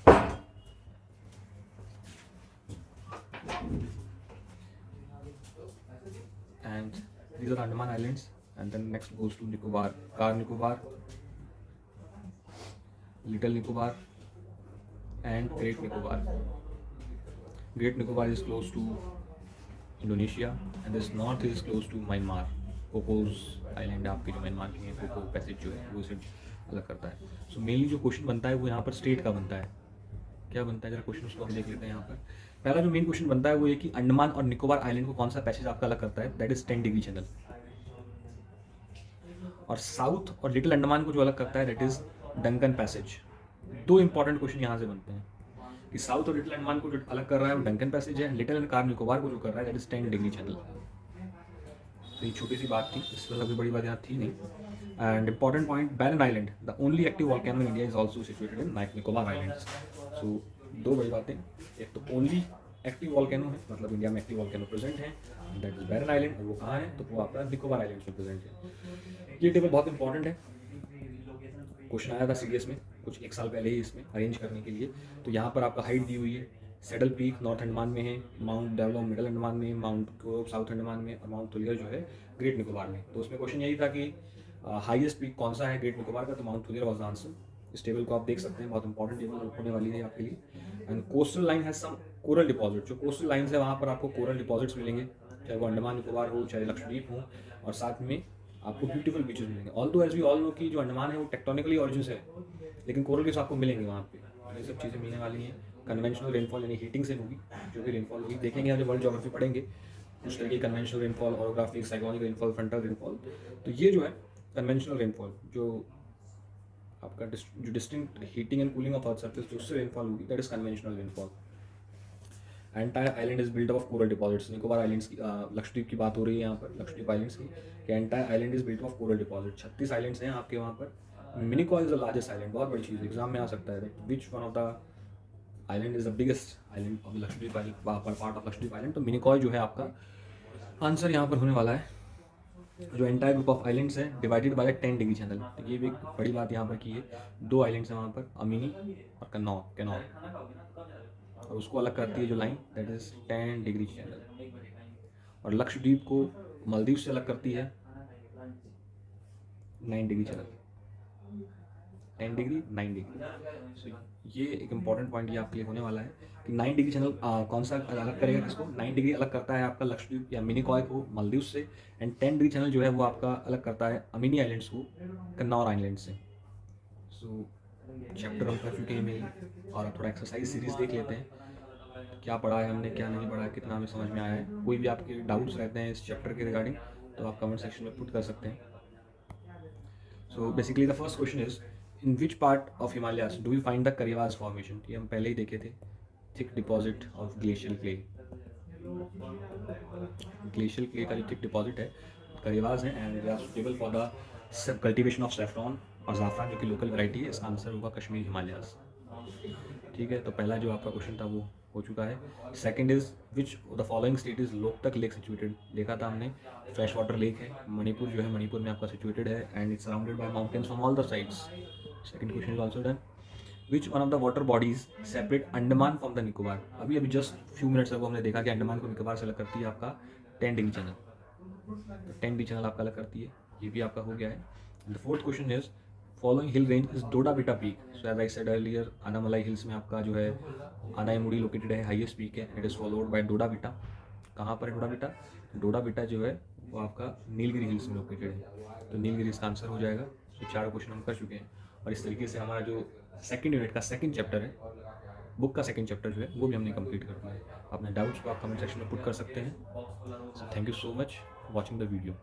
and these are Andaman Islands, and then next goes to Nicobar, Car Nicobar, Little Nicobar, and Great Nicobar. Great Nicobar is close to Indonesia, and this north is close to Myanmar. Cocos island आपके जो म्यांमार की है, कोको पैसेज जो है वो इसे अलग करता है। सो मेनली जो क्वेश्चन बनता है वो यहाँ पर स्टेट का बनता है। क्या बनता है जरा क्वेश्चन उसको हम देख लेते हैं यहाँ पर। पहला जो मेन क्वेश्चन बनता है वो ये कि अंडमान और निकोबार आइलैंड को कौन सा पैसेज आपका अलग करता है, दैट इज 10 डिग्री चैनल। और साउथ और लिटिल अंडमान को जो अलग करता है that is Duncan passage. 2 important question यहाँ से बनते हैं कि साउथ और लिटिल अंडमान को जो अलग कर रहा है वो डंकन पैसेज है, लिटिल एंड कार निकोबार को जो कर रहा है दैट इज 10 डिग्री चैनल। तो ये छोटी सी बात थी, इसमें सबसे बड़ी बात यहाँ थी नहीं। And important point, Barren island, the only active volcano in India is also situated in Nicobar islands. So 2 बड़ी बातें, एक तो ओनली एक्टिव वॉल्केनो है, मतलब इंडिया में एक्टिव वॉल्केनो प्रेजेंट है, दैट इज बैरन आइलैंड, और वो कहाँ है तो वो आपका निकोबार आइलैंड्स में प्रेजेंट है। ये टेबल बहुत इंपॉर्टेंट है, क्वेश्चन आया था सीरियस में कुछ 1 साल पहले ही इसमें अरेंज करने के लिए। तो यहाँ पर आपका हाइट दी हुई है, सेडल पीक नॉर्थ अंडमान में है, माउंट डेवलप मिडल अंडमान में, माउंट ग्रोव साउथ अंडमान में, और माउंट तुलिया जो है ग्रेट निकोबार में। तो उसमें क्वेश्चन यही था कि हाईएस्ट पीक कौन सा है ग्रेट निकोबार का, तो mount Tulia was the answer. इस टेबल को आप देख सकते हैं, बहुत इंपॉर्टेंट टेबल होने वाली है आपके लिए। And coastal line has some coral deposit, जो कोस्टल लाइन्स है वहाँ पर आपको कोरल डिपॉजिट्स मिलेंगे, चाहे वो अंडमान निकोबार हो चाहे लक्षद्वीप हो, और साथ में आपको ब्यूटीफुल बीचेस मिलेंगे। Although as we all know कि जो अंडमान है वो टेक्टोनिकली ऑरिजिन से है, लेकिन कोरल बीच आपको मिलेंगे वहाँ पे, ये सब चीज़ें मिलने वाली हैं। कन्वेंशनल रेनफॉल यानी हीटिंग से होगी, जो भी रेनफॉल होगी देखेंगे, हम जब वर्ल्ड ज्योग्राफी पढ़ेंगे उस तरह की conventional rainfall, orographic, cyclonic rainfall, frontal rainfall. तो ये जो है कन्वेंशनल रेनफॉल, जो आपका जो distinct heating and cooling of earth surface जो उससे रेनफॉल होगी that is conventional rainfall. Entire island is built of coral deposits. Nicobar islands की, लक्षद्वीप की बात हो रही है यहाँ पर, लक्षद्वीप आइलैंड्स की, कि entire island is built of coral deposit. 36 islands हैं आपके वहाँ पर। Minicoy is the largest island, बहुत बड़ी चीज़ एग्जाम में आ सकता है, which one of the island is the biggest island of Lakshadweep part of Lakshadweep island. तो मिनिकॉय जो है आपका आंसर यहाँ पर होने वाला है। जो एंटायर ग्रुप ऑफ आइलैंड्स है डिवाइडेड बाय 10 डिग्री चैनल। तो ये भी एक बड़ी बात यहाँ पर की है, 2 आइलैंड्स हैं वहाँ पर, अमिनी और कैनॉर, और उसको अलग करती है जो line that is 10 degree channel. और लक्षद्वीप को मालदीव से अलग करती है 9 डिग्री चैनल, 10 डिग्री 9 डिग्री। सो ये एक इंपॉर्टेंट पॉइंट ये आपके लिए होने वाला है कि 9 डिग्री चैनल कौन सा अलग करेगा किसको। 9 डिग्री अलग करता है आपका लक्षद्वीप या मिनिकॉय को मालदीव से, एंड 10 डिग्री चैनल जो है वो आपका अलग करता है अमिनी आइलैंड्स को कन्नौर आइलैंड से। सो चैप्टर हम कर चुके हैं मेरी, और थोड़ा एक्सरसाइज सीरीज देख लेते हैं, क्या पढ़ा है हमने क्या नहीं पढ़ा है, कितना हमें समझ में आया है। कोई भी आपके डाउट्स रहते हैं इस चैप्टर के रिगार्डिंग तो आप कमेंट सेक्शन में पुट कर सकते हैं। So basically the first question is, in which part of Himalayas do you find the karewas formation. ये हम पहले ही देखे थे, thick deposit of glacial clay. Glacial clay का जो थिक डिपॉजिट है करिवास है, and they are suitable for the cultivation of saffron और ज़ाफ़रान जो कि लोकल वैरायटी है। इसका आंसर होगा कश्मीर हिमालयास। ठीक है, तो पहला जो आपका क्वेश्चन था वो हो चुका है। Second is, which the following state is Loktak lake situated. देखा था हमने, फ्रेश वाटर लेक है, मणिपुर जो है मणिपुर में आपका सिचुएटेड है, and it's surrounded by mountains from all the sides. Second question is also done. Which one of the water bodies separate Andaman from the Nicobar. अभी अभी जस्ट फ्यू मिनट्स अगो हमने देखा कि अंडमान को निकोबार से अलग करती है आपका 10 डिग्री चैनल, तो 10 डिग्री चैनल आपका अलग करती है, ये भी आपका हो गया है। The fourth question is, following hill range is Doda Betta peak. So as I said earlier, Anamalai hills में आपका जो है अनाईमुड़ी लोकेटेड है, हाईएस्ट पीक है। It is followed by Doda Betta. कहाँ पर है डोडा बिटा? डोडा बिटा जो है वो आपका नीलगिरी हिल्स में लोकेटेड है, तो नीलगिरी इसका आंसर हो जाएगा। तो 4 क्वेश्चन हम कर चुके हैं, और इस तरीके से हमारा जो सेकंड यूनिट का सेकंड चैप्टर है, बुक का सेकंड चैप्टर जो है वो भी हमने कंप्लीट कर दिया है। अपने डाउट्स को आप कमेंट सेक्शन में पुट कर सकते हैं। So thank you so much for watching the video.